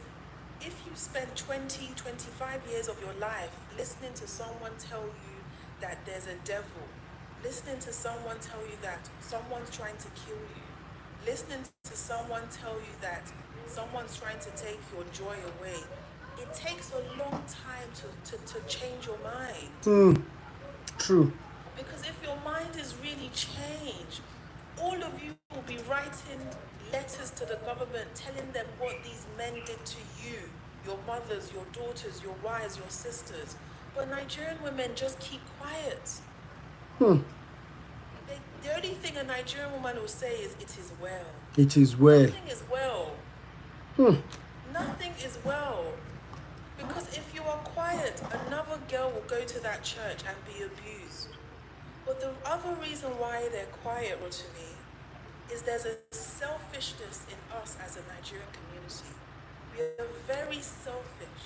if you spend 20, 25 years of your life listening to someone tell you that there's a devil, listening to someone tell you that someone's trying to kill you, listening to someone tell you that someone's trying to take your joy away, it takes a long time to change your mind. True. Because if your mind is really changed, all of you will be writing letters to the government telling them what these men did to you, your mothers, your daughters, your wives, your sisters. But Nigerian women just keep quiet. The only thing a Nigerian woman will say is, "It is well." It is well. Nothing is well. Nothing is well. Because if you are quiet, another girl will go to that church and be abused. But the other reason why they're quiet, Rotimi, is there's a selfishness in us as a Nigerian community. We are very selfish.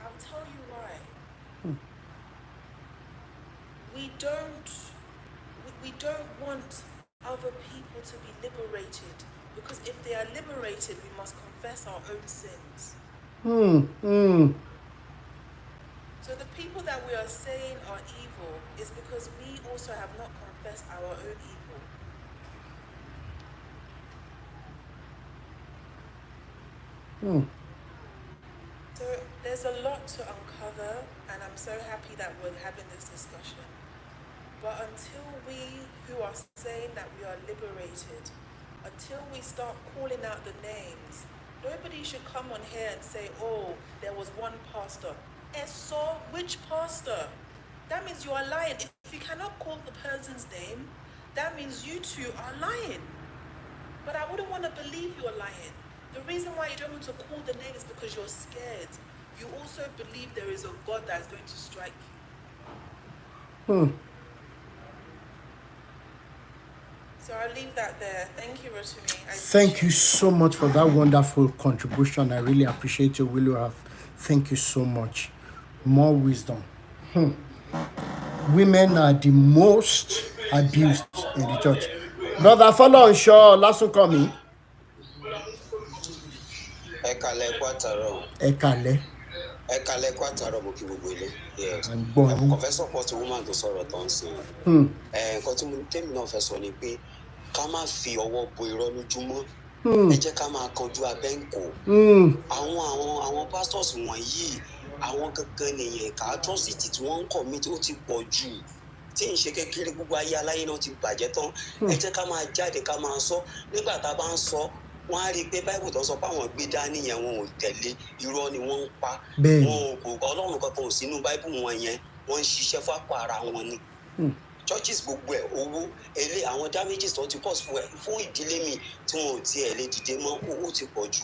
I'll tell you why. We don't want other people to be liberated, because if they are liberated, we must confess our own sins. So the people that we are saying are evil is because we also have not confessed our own evil. So there's a lot to uncover, and I'm so happy that we're having this discussion. But until we who are saying that we are liberated, until we start calling out the names, nobody should come on here and say, "Oh, there was one pastor." So which pastor? That means you are lying. If you cannot call the person's name, that means you two are lying. But I wouldn't want to believe you're lying. The reason why you don't want to call the name is because you're scared. You also believe there is a God that is going to strike you. So I'll leave that there. Thank you, Rotimi. Thank you so much for that wonderful contribution. I really appreciate you, Willow. Thank you so much. More wisdom. Women are the most abused in the church. Brother, follow sure. Last one coming. Ekale. Mo kí gbogbo ilé. Yes. And boy. Mo kàn fẹ́ support woman tó sọ̀rọ̀ tó ń sìn. Nǹkan tí tèmi náà fẹ́ sọ ni pé ká má fi ọwọ́ bo irọ́ lójúmọ́. Ẹ jẹ́ ká máa kanjú abẹ́ǹkó. Àwọn pastors wọ̀nyí, àwọn gangan nìyẹn ká atrocity tí wọ́n ń commit ó ti pọ̀ jù. Tí ń ṣe kékeré, gbogbo ayé aláyé náà ti bàjẹ́ tán. Ẹ jẹ́ ká máa jáde ká máa sọ. Nígbà tá a bá ń sọ, wọ́n á rí i pé Bible tó sọ pé àwọn gbé dání yẹn wọn ò tẹ̀lé, irọ́ ni wọ́n ń pa. Ọlọ́run kankan ò sínú Bible wọn yẹn, wọ́n ń ṣiṣẹ́ fún àpò ara wọn ni. Churches gbogbo ẹ̀ owó àwọn damages tó ti cause fún ìdílé mi tí wọn ò tiẹ̀ lè dìde mọ́, owó ti pọ̀ jù.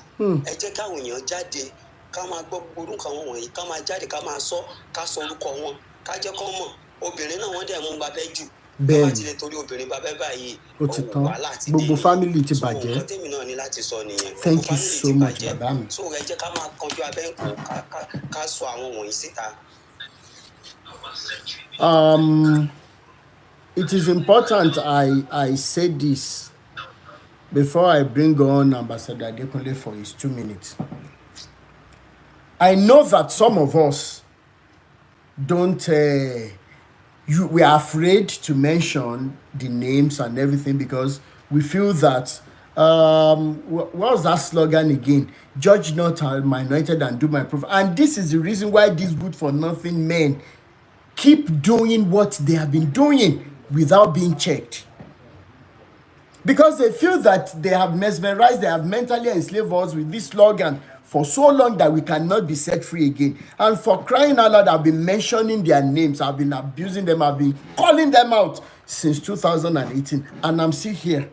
Ẹ jẹ́ káwọn èèyàn jáde ká máa gbọ́ orúkọ wọn wọ̀nyí, ká máa jáde ká máa sọ, ká sọ orúkọ wọn, ká jẹ́ kán mọ̀. Obìnrin náà wọ́n dẹ̀ mú babẹ́ jù. Bẹ́ẹ̀ ni torí obìnrin babẹ́ báyìí wàhálà ti dé. Gbogbo family ti bàjẹ́. So nǹkan tèmi náà ní láti sọ nìyẹn. Thank you so much, madam. So ẹ jẹ́ ká máa kanjú abẹ́ǹkó ká sọ àwọn wọ̀nyí síta. It is important I say this before I bring on Ambassador Adekunle for his 2 minutes. I know that some of us don't, we are afraid to mention the names and everything because we feel that, what was that slogan again? Judge not my anointed and do my prophet. And this is the reason why these good for nothing men keep doing what they have been doing without being checked. Because they feel that they have mesmerized, they have mentally enslaved us with this slogan for so long that we cannot be set free again. And for crying out loud, I've been mentioning their names, I've been abusing them, I've been calling them out since 2018, and I'm still here.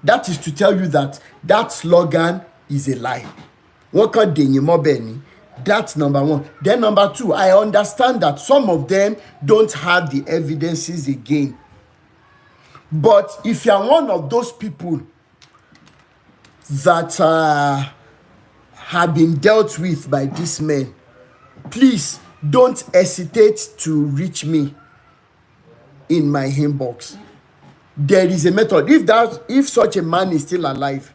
That is to tell you that that slogan is a lie. That's number one. Then number two, I understand that some of them don't have the evidences again. But if you are one of those people that have been dealt with by these men, please don't hesitate to reach me in my inbox. There is a method. If such a man is still alive,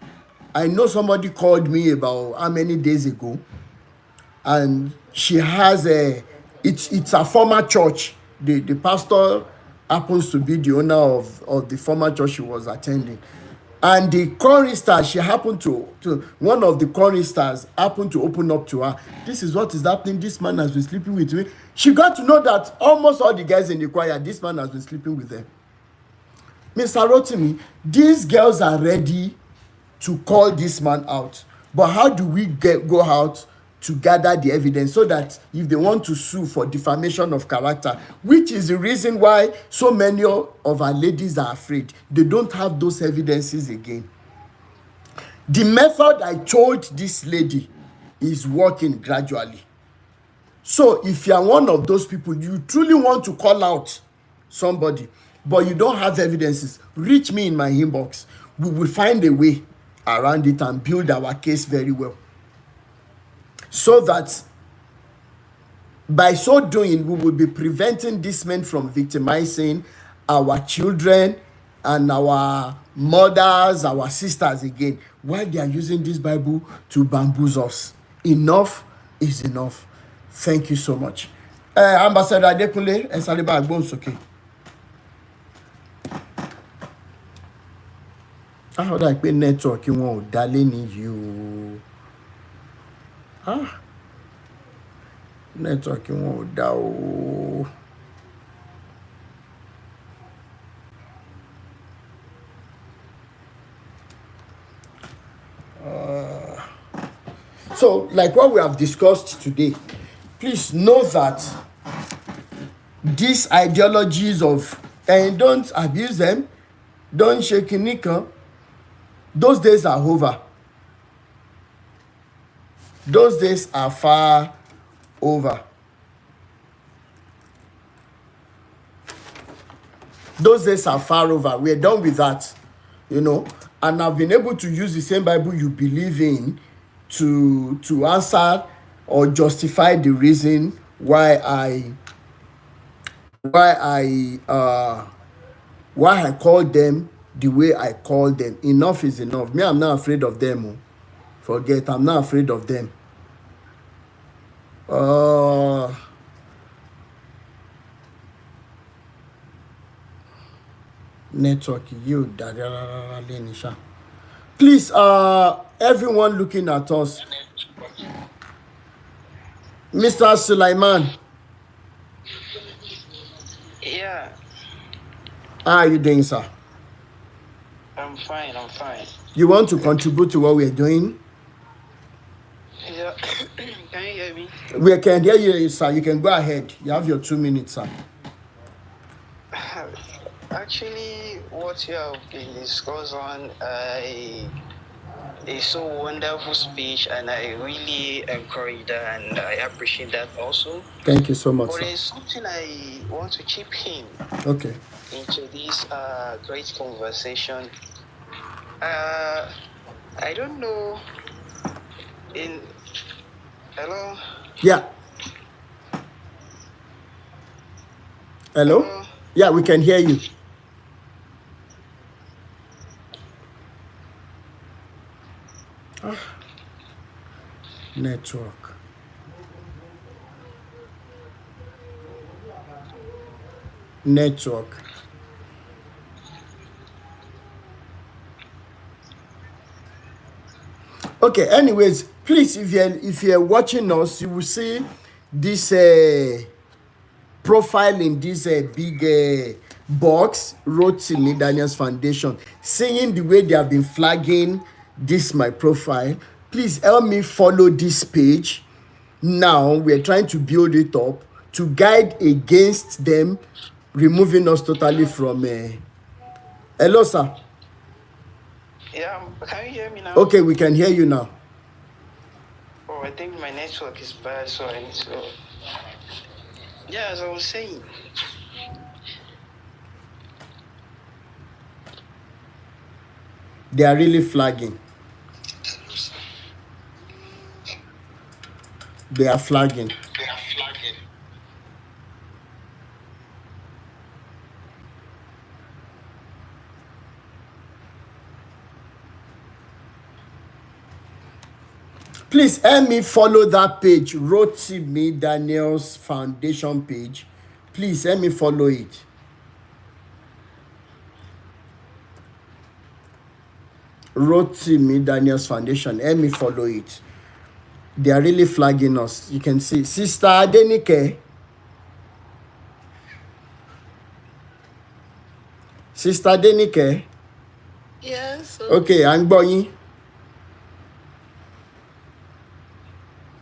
I know somebody called me about how many days ago, and she has it's a former church. The pastor happens to be the owner of the former church she was attending, and the choristers, she happened to one of the choristers happened to open up to her. This is what is happening. This man has been sleeping with me. She got to know that almost all the guys in the choir, this man has been sleeping with them. Mr. Rotimi, these girls are ready to call this man out, but how do we go out to gather the evidence so that if they want to sue for defamation of character, which is the reason why so many of our ladies are afraid, they don't have those evidences again. The method I told this lady is working gradually. So if you are one of those people, you truly want to call out somebody, but you don't have evidences, reach me in my inbox. We will find a way around it and build our case very well, so that by so doing, we will be preventing these men from victimizing our children and our mothers, our sisters again, while they are using this Bible to bamboozle us. Enough is enough. Thank you so much. Ambassador Adekunle Esaliba Agbonsoke. How do I pay network? You want darling you? Network you want da. So, like what we have discussed today, please know that these ideologies of, and don't abuse them, don't shake nika, those days are over. Those days are far over. Those days are far over. We're done with that, and I've been able to use the same Bible you believe in to answer or justify the reason why I called them the way I called them. Enough is enough. Me, I'm not afraid of them. Forget, I'm not afraid of them. Network you. Please, everyone looking at us, Mr. Sulaiman. Yeah. How are you doing, sir? I'm fine. You want to contribute to what we're doing? Yeah. Can you hear me? We can hear you, sir. You can go ahead. You have your 2 minutes, sir. Actually, what you have been discussed on is so wonderful speech, and I really encourage that, and I appreciate that also. Thank you so much, but sir. there's something I want to chip in into this great conversation. I don't know. Hello? Yeah. Hello? Yeah, we can hear you. Network. Okay, anyways, please, if you're watching us, you will see this profile in this big box, Rotimi Daniels Foundation, seeing the way they have been flagging this my profile. Please help me follow this page. Now we're trying to build it up to guide against them removing us totally from hello, sir. Yeah, can you hear me now? Okay, we can hear you now. Oh, I think my network is bad, so I need to. Yeah, as I was saying. They are really flagging. They are flagging. Please help me follow that page, Rotimi Daniels Foundation page. Please help me follow it. Rotimi Daniels Foundation. Help me follow it. They are really flagging us. You can see. Sister Adenike. Sister Adenike. Yes. Okay, I'm going.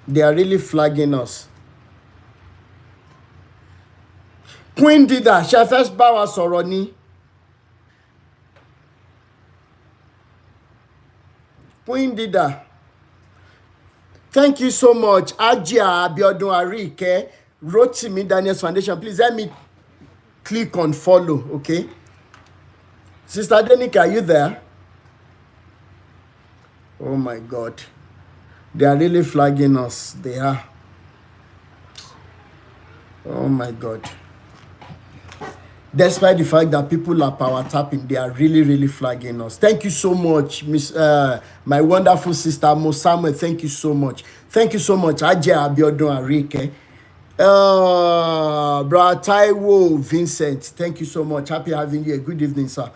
They are really flagging us. Queen Dida, ṣe fẹ́ bá wa sọ̀rọ̀ ni. Queen Dida. Thank you so much. Ajia Abiodun Arike, Rotimi Daniels Foundation. Please let me click on follow, okay? Sister Denika, are you there? Oh my God. They are really flagging us. They are. Oh my God. Despite the fact that people are power tapping, they are really, really flagging us. Thank you so much, my wonderful sister Mo Samuel. Thank you so much. Thank you so much, Ajay Abiodun Arike. Brother Taiwo Vincent. Thank you so much. Happy having you. Good evening, sir.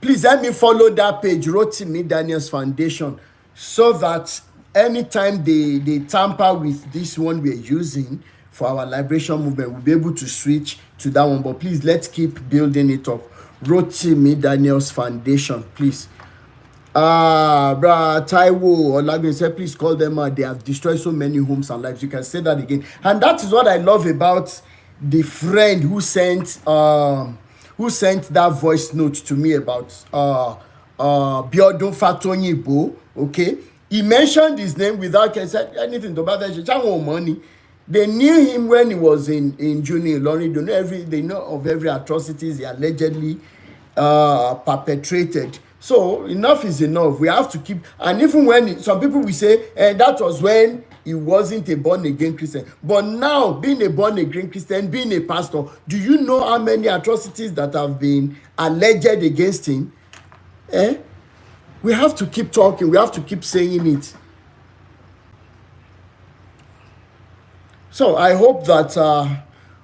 Please let me follow that page, Rotimi Daniels Foundation, so that anytime they tamper with this one we're using for our liberation movement, we'll be able to switch to that one. But please, let's keep building it up. Rotimi Daniels Foundation, please. Brother Taiwo Olagun said, please call them out. They have destroyed so many homes and lives. You can say that again. And that is what I love about the friend who sent that voice note to me about Biodun Fatonyibo. Okay, he mentioned his name without said anything to money. They knew him when he was in Junior Lorry. They know of every atrocities he allegedly perpetrated. So enough is enough. We have to keep, and even when some people will say that was when he wasn't a born again Christian, but now being a born again Christian, being a pastor, do you know how many atrocities that have been alleged against him? We have to keep talking. We have to keep saying it. So I hope that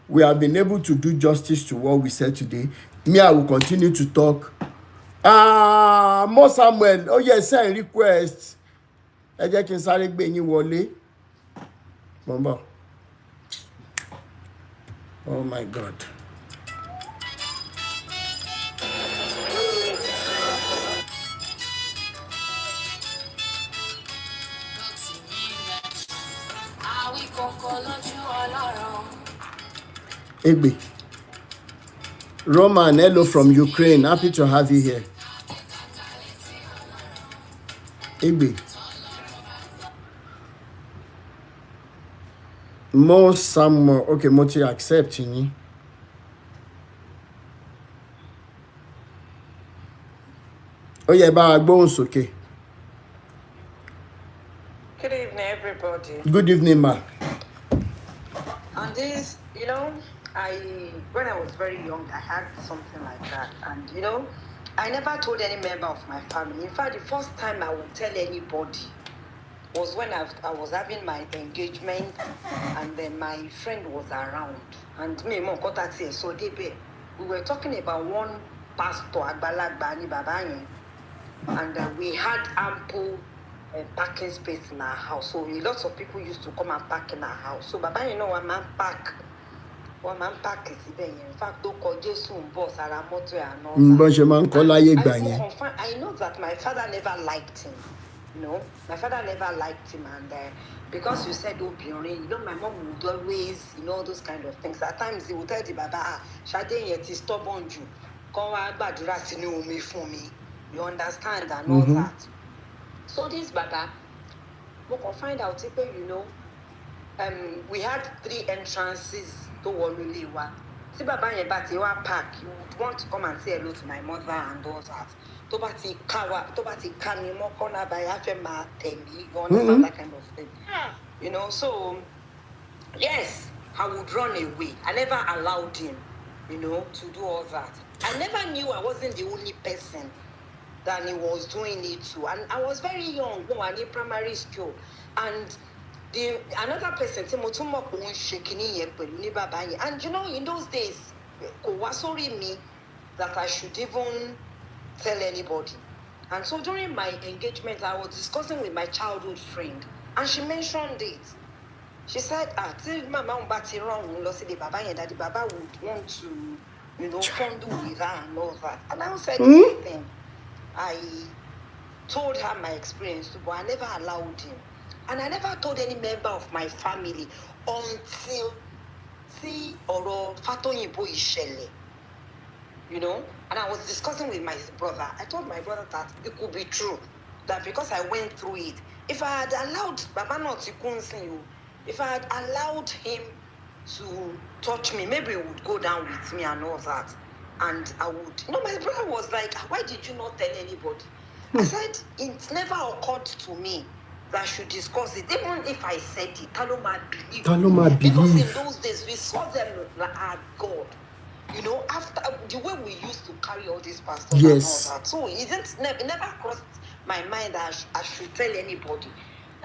we have been able to do justice to what we said today. Me, I will continue to talk. Mo Samuel, oh yes, send request. Ẹ jẹ́ kí n sáré gbé yín wọlé. Bọ̀m̀bọ̀. Oh my God. Egbe. Roman, hello from Ukraine. Happy to have you here. Egbe. Mo Samuel. Okay, mo ti accept yín. Ó yẹ bá a gbóhùn sókè. Good evening, everybody. Good evening, ma. On this, when I was very young, I had something like that. And, I never told any member of my family. In fact, the first time I would tell anybody was when I was having my engagement, and then my friend was around. And me, so we were talking about one pastor, Agbalagba ni Baba yen, and we had ample parking space in our house. So a lot of people used to come and park in our house. So Baba, one man park is there. In fact, don't call Jesus boss and I know that my father never liked him. My father never liked him, and because you said my mom would always, all those kind of things. At times he would tell the Baba, Shade yet is stubborn you. Come me for me. You understand and all that. So this Baba, we can find out we had 3 entrances to Wolulewa. See Baba yen ba ti wa park, you would want to come and say hello to my mother and all that. To ba ti kani mo corner by afe ma temi, you understand that kind of thing. You know, so yes, I would run away. I never allowed him, you know, to do all that. I never knew I wasn't the only person that he was doing it to. And I was very young, in primary school. And another person, and you know, in those days, sorry me that I should even tell anybody. And so during my engagement, I was discussing with my childhood friend, and she mentioned it. She said, Mama that the Baba would want to, you know, fondle with her and all that. And I said the same thing. I told her my experience too, but I never allowed him. And I never told any member of my family until Fatoyinbo Ishele. You know? And I was discussing with my brother. I told my brother that it could be true. That because I went through it, if I had allowed Baba not to you, if I had allowed him to touch me, maybe he would go down with me and all that. And I would, you know, my brother was like, why did you not tell anybody? I said, it never occurred to me that I should discuss it. Even if I said it, Taloma believe. Because in those days, we saw them as God. You know, after the way we used to carry all these pastors and all that. So it never crossed my mind that I should tell anybody.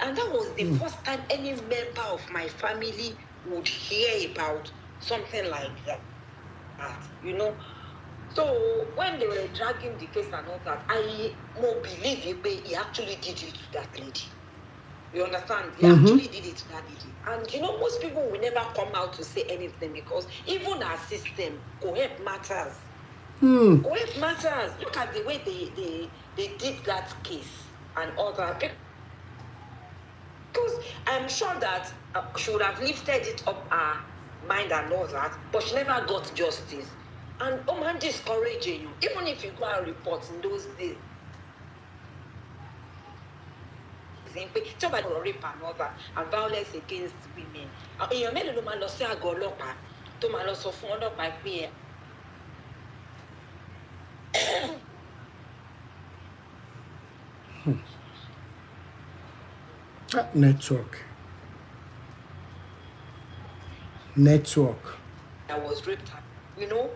And that was the first time any member of my family would hear about something like that. You know. So when they were dragging the case and all that, I more believe he actually did it to that lady. You understand? He actually did it to that lady. And you know, most people will never come out to say anything because even our system, co-help matters. Co-help matters. Look at the way they did that case and all that. Because I'm sure that she would have lifted it up her mind and all that, but she never got justice. And man discouraging you, even if you go and report in those days. Somebody will rape and all that, and violence against women. Èèyàn mélòó ló máa lọ sí àgọ́ ọlọ́pàá tó máa lọ sọ fún ọlọ́pàá pé Network. I was raped, you know.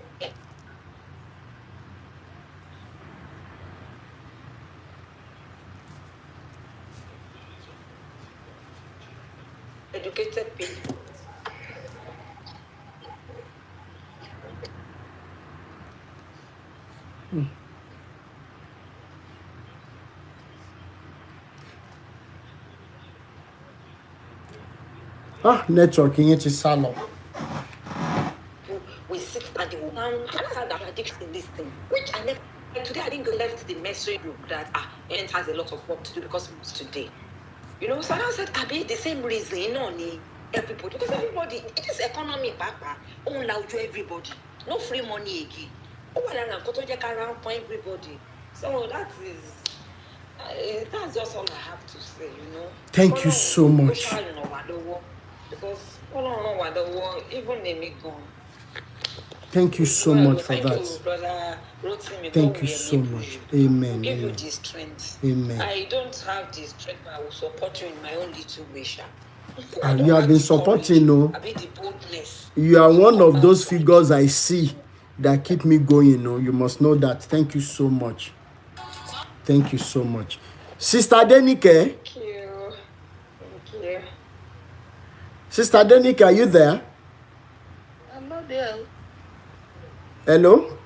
Educated people. Networking it is salon. We sit at the and had that addiction in this thing, which I never. Today I didn't go left the message group that it has a lot of work to do because it's today. You know, so I said, Abi, the same reason, only everybody, because everybody, it is economy back, on loud to everybody, no free money again. Around for everybody. So that is, that's just all I have to say, you know. Thank you so much. Because even they gone. Thank you so much for Thank that. you, brother Rotimi. Thank you so much. Amen. Give you the strength. Amen. I don't have the strength, but I will support you in my own little way. You have been supporting, no? You are one of those figures I see that keep me going, no? You must know that. Thank you so much. Thank you so much. Sister Denike. Thank you. Thank you. Sister Denike, are you there? I'm not there. Hello?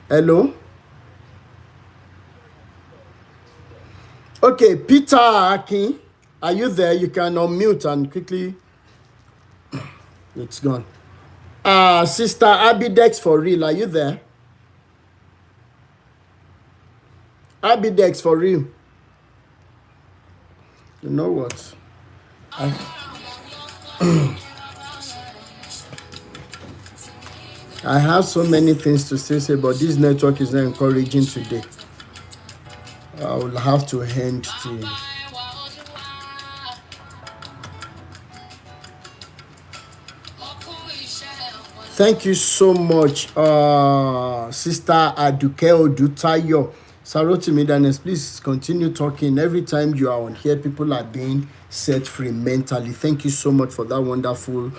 Hello? Okay, Peter Akin, are you there? You can unmute and quickly. It's gone. Sister Abidex for real, are you there? Abidex for real. You know what? I have so many things to say, but this network is not encouraging today. I will have to hand to. Thank you so much, Sister Aduke Odutayo. Sarotimi Daniels, please continue talking. Every time you are on here, people are being set free mentally. Thank you so much for that wonderful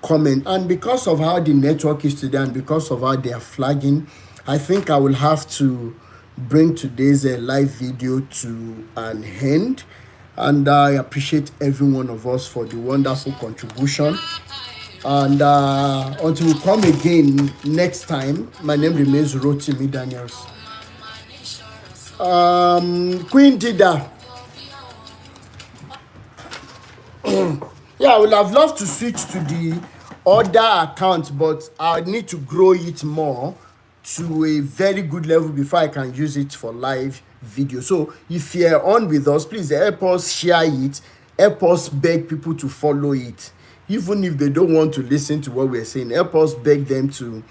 comment. And because of how the network is today and because of how they are flagging, I think I will have to bring today's live video to an end. And I appreciate every one of us for the wonderful contribution. And until we come again next time, my name remains Rotimi Daniels. Queen Dida. Yeah, I would have loved to switch to the other account, but I need to grow it more to a very good level before I can use it for live video. So if you're on with us, please help us share it, help us beg people to follow it. Even if they don't want to listen to what we're saying, help us beg them to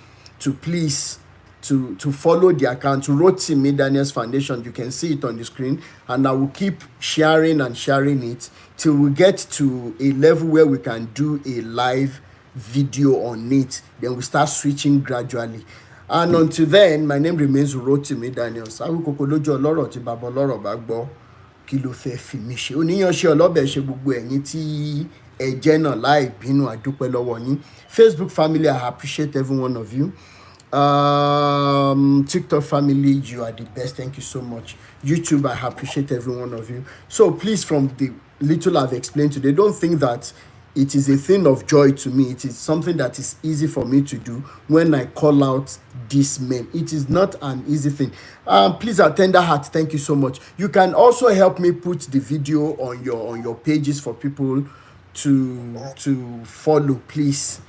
please to follow the account, Rotimi Daniels Foundation. You can see it on the screen, and I will keep sharing and sharing it till we get to a level where we can do a live video on it. Then we start switching gradually. And until then, my name remains Rotimi Daniels. Awíkòkò lójú ọlọ́rọ̀ tí bàbá ọlọ́rọ̀ bá gbọ́, kí ló fẹ́ fi mí ṣe? Oníyanṣẹ́ ọlọ́bẹ̀ ṣe gbogbo ẹ̀yin tí ẹ jẹ́ náà láì bínú, àdúpẹ́ lọ́wọ́ yín. Facebook family, I appreciate every one of you. TikTok family, you are the best. Thank you so much. YouTube, I appreciate every one of you. So please, from the little I've explained today, don't think that it is a thing of joy to me. It is something that is easy for me to do when I call out these men. It is not an easy thing. Please, a tender heart, thank you so much. You can also help me put the video on your pages for people to follow. Please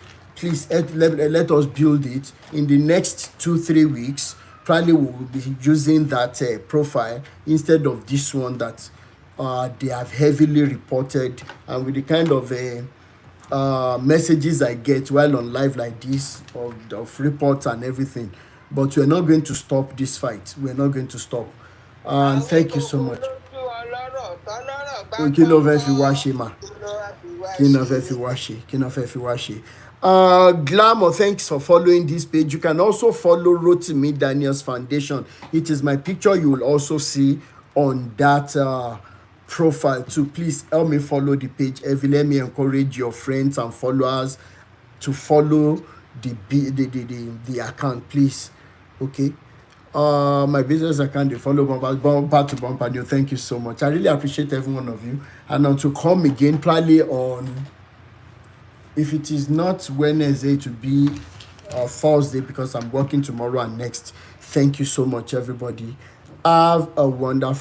let us build it. In the next 2-3 weeks, probably we will be using that profile instead of this one that they have heavily reported, and with the kind of messages I get while on live like this of reports and everything. But we're not going to stop this fight. We're not going to stop. And thank you so much. Kí ló fẹ́ fi wá ṣe mà? Kí ló fẹ́ fi wá ṣe? Kí ló fẹ́ fi wá ṣe? Glamour, thanks for following this page. You can also follow Rotimi Daniels Foundation. It is my picture you will also see on that profile too. Please help me follow the page. Let me encourage your friends and followers to follow the account, please. Okay. My business account, they follow bumper to bumper new. Thank you so much. I really appreciate every one of you. And to come again, probably on, if it is not Wednesday, to be Thursday, because I'm working tomorrow and next. Thank you so much, everybody. Have a wonderful